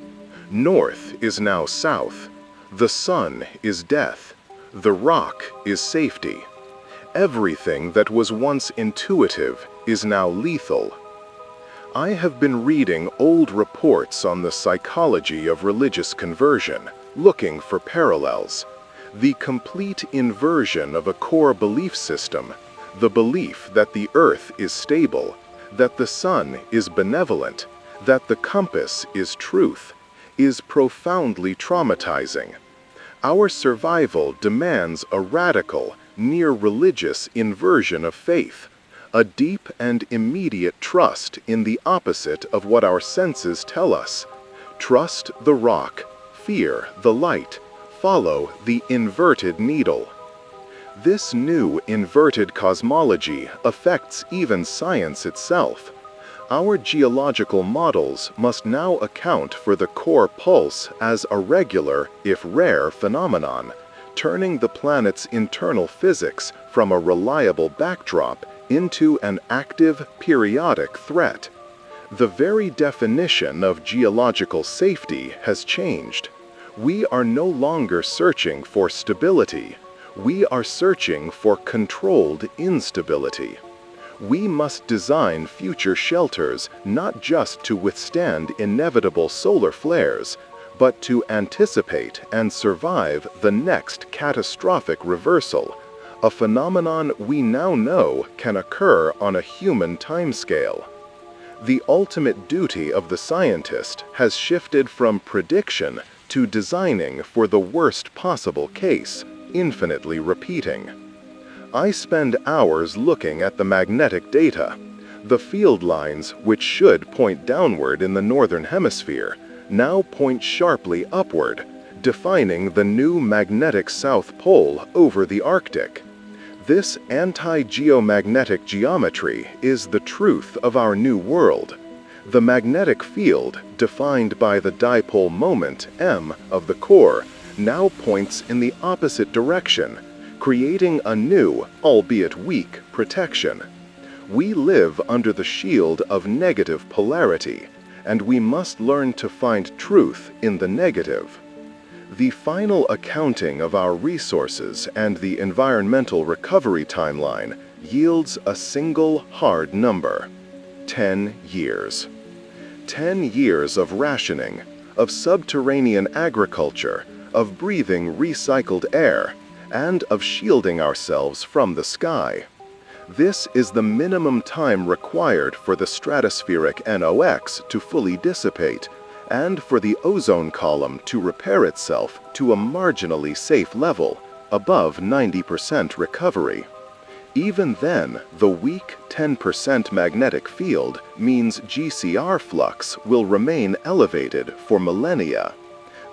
North is now south. The sun is death. The rock is safety. Everything that was once intuitive is now lethal. I have been reading old reports on the psychology of religious conversion, looking for parallels. The complete inversion of a core belief system, the belief that the earth is stable, that the sun is benevolent, that the compass is truth, is profoundly traumatizing. Our survival demands a radical, near-religious inversion of faith, a deep and immediate trust in the opposite of what our senses tell us. Trust the rock, fear the light, follow the inverted needle. This new inverted cosmology affects even science itself. Our geological models must now account for the core pulse as a regular, if rare, phenomenon, turning the planet's internal physics from a reliable backdrop into an active, periodic threat. The very definition of geological safety has changed. We are no longer searching for stability. We are searching for controlled instability. We must design future shelters not just to withstand inevitable solar flares, but to anticipate and survive the next catastrophic reversal, a phenomenon we now know can occur on a human timescale. The ultimate duty of the scientist has shifted from prediction to designing for the worst possible case, infinitely repeating. I spend hours looking at the magnetic data. The field lines, which should point downward in the northern hemisphere, now point sharply upward, defining the new magnetic South Pole over the Arctic. This anti-geomagnetic geometry is the truth of our new world. The magnetic field, defined by the dipole moment, m, of the core, now points in the opposite direction, creating a new, albeit weak, protection. We live under the shield of negative polarity, and we must learn to find truth in the negative. The final accounting of our resources and the environmental recovery timeline yields a single hard number: 10 years. 10 years of rationing, of subterranean agriculture, of breathing recycled air, and of shielding ourselves from the sky. This is the minimum time required for the stratospheric NOx to fully dissipate, and for the ozone column to repair itself to a marginally safe level, above 90% recovery. Even then, the weak 10% magnetic field means GCR flux will remain elevated for millennia.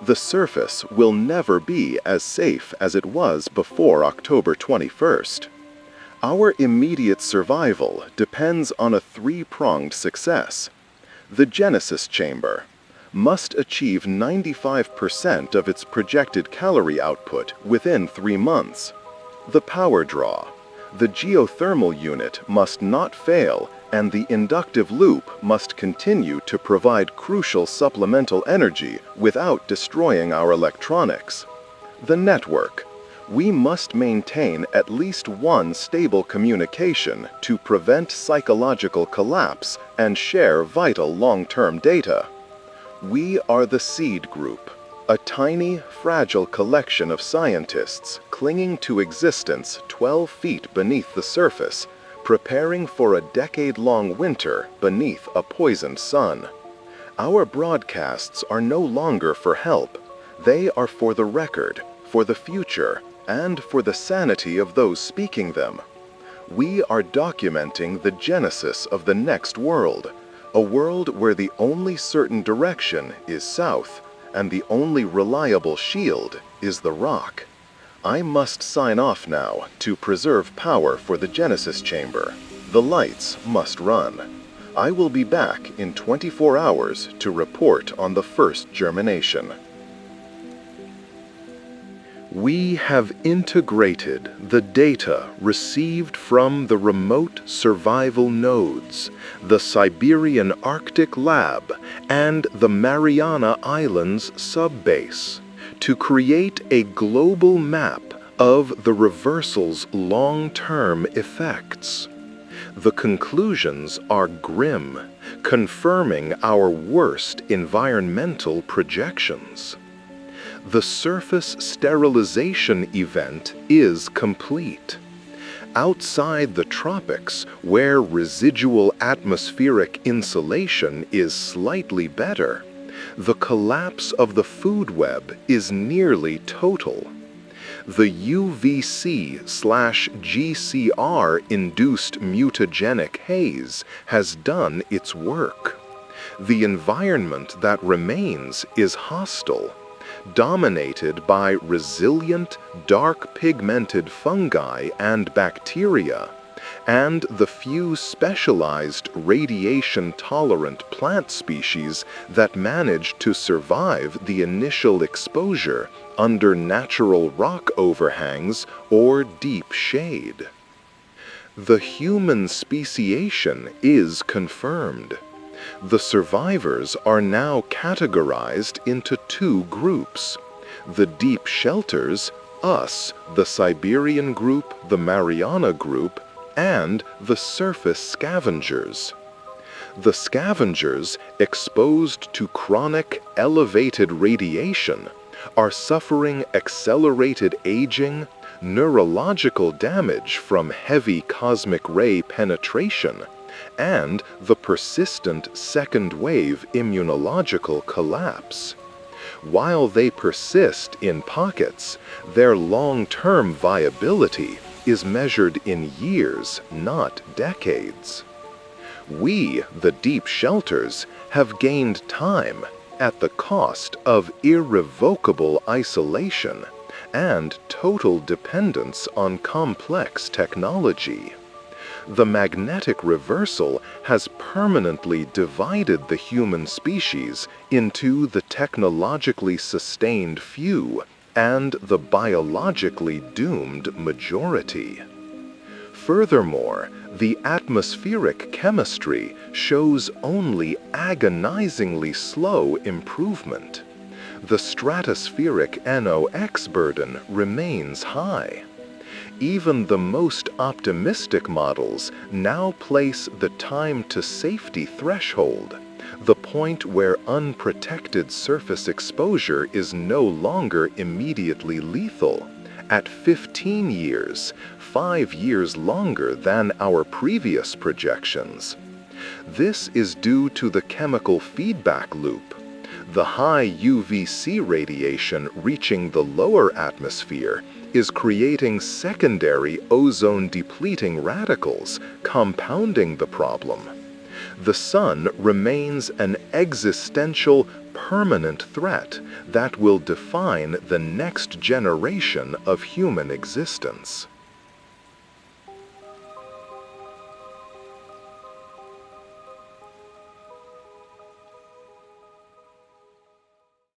The surface will never be as safe as it was before October 21st. Our immediate survival depends on a three-pronged success. The Genesis chamber must achieve 95% of its projected calorie output within 3 months. The power draw. The geothermal unit must not fail, and the inductive loop must continue to provide crucial supplemental energy without destroying our electronics. The network. We must maintain at least one stable communication to prevent psychological collapse and share vital long-term data. We are the seed group, a tiny, fragile collection of scientists clinging to existence 12 feet beneath the surface, preparing for a decade-long winter beneath a poisoned sun. Our broadcasts are no longer for help. They are for the record, for the future, and for the sanity of those speaking them. We are documenting the genesis of the next world, A world where the only certain direction is south, and the only reliable shield is the rock. I must sign off now to preserve power for the Genesis chamber. The lights must run. I will be back in 24 hours to report on the first germination. We have integrated the data received from the remote survival nodes, the Siberian Arctic Lab, and the Mariana Islands subbase to create a global map of the reversal's long-term effects. The conclusions are grim, confirming our worst environmental projections. The surface sterilization event is complete. Outside the tropics, where residual atmospheric insulation is slightly better, the collapse of the food web is nearly total. The UVC/GCR-induced mutagenic haze has done its work. The environment that remains is hostile, dominated by resilient, dark pigmented fungi and bacteria, and the few specialized radiation-tolerant plant species that manage to survive the initial exposure under natural rock overhangs or deep shade. The human speciation is confirmed. The survivors are now categorized into two groups: the deep shelters, us, the Siberian group, the Mariana group, and the surface scavengers. The scavengers, exposed to chronic, elevated radiation, are suffering accelerated aging, neurological damage from heavy cosmic ray penetration, and the persistent second-wave immunological collapse. While they persist in pockets, their long-term viability is measured in years, not decades. We, the deep shelters, have gained time at the cost of irrevocable isolation and total dependence on complex technology. The magnetic reversal has permanently divided the human species into the technologically sustained few and the biologically doomed majority. Furthermore, the atmospheric chemistry shows only agonizingly slow improvement. The stratospheric NOx burden remains high. Even the most optimistic models now place the time to safety threshold, the point where unprotected surface exposure is no longer immediately lethal, at 15 years, 5 years longer than our previous projections. This is due to the chemical feedback loop. The high UVC radiation reaching the lower atmosphere is creating secondary ozone-depleting radicals, compounding the problem. The sun remains an existential, permanent threat that will define the next generation of human existence.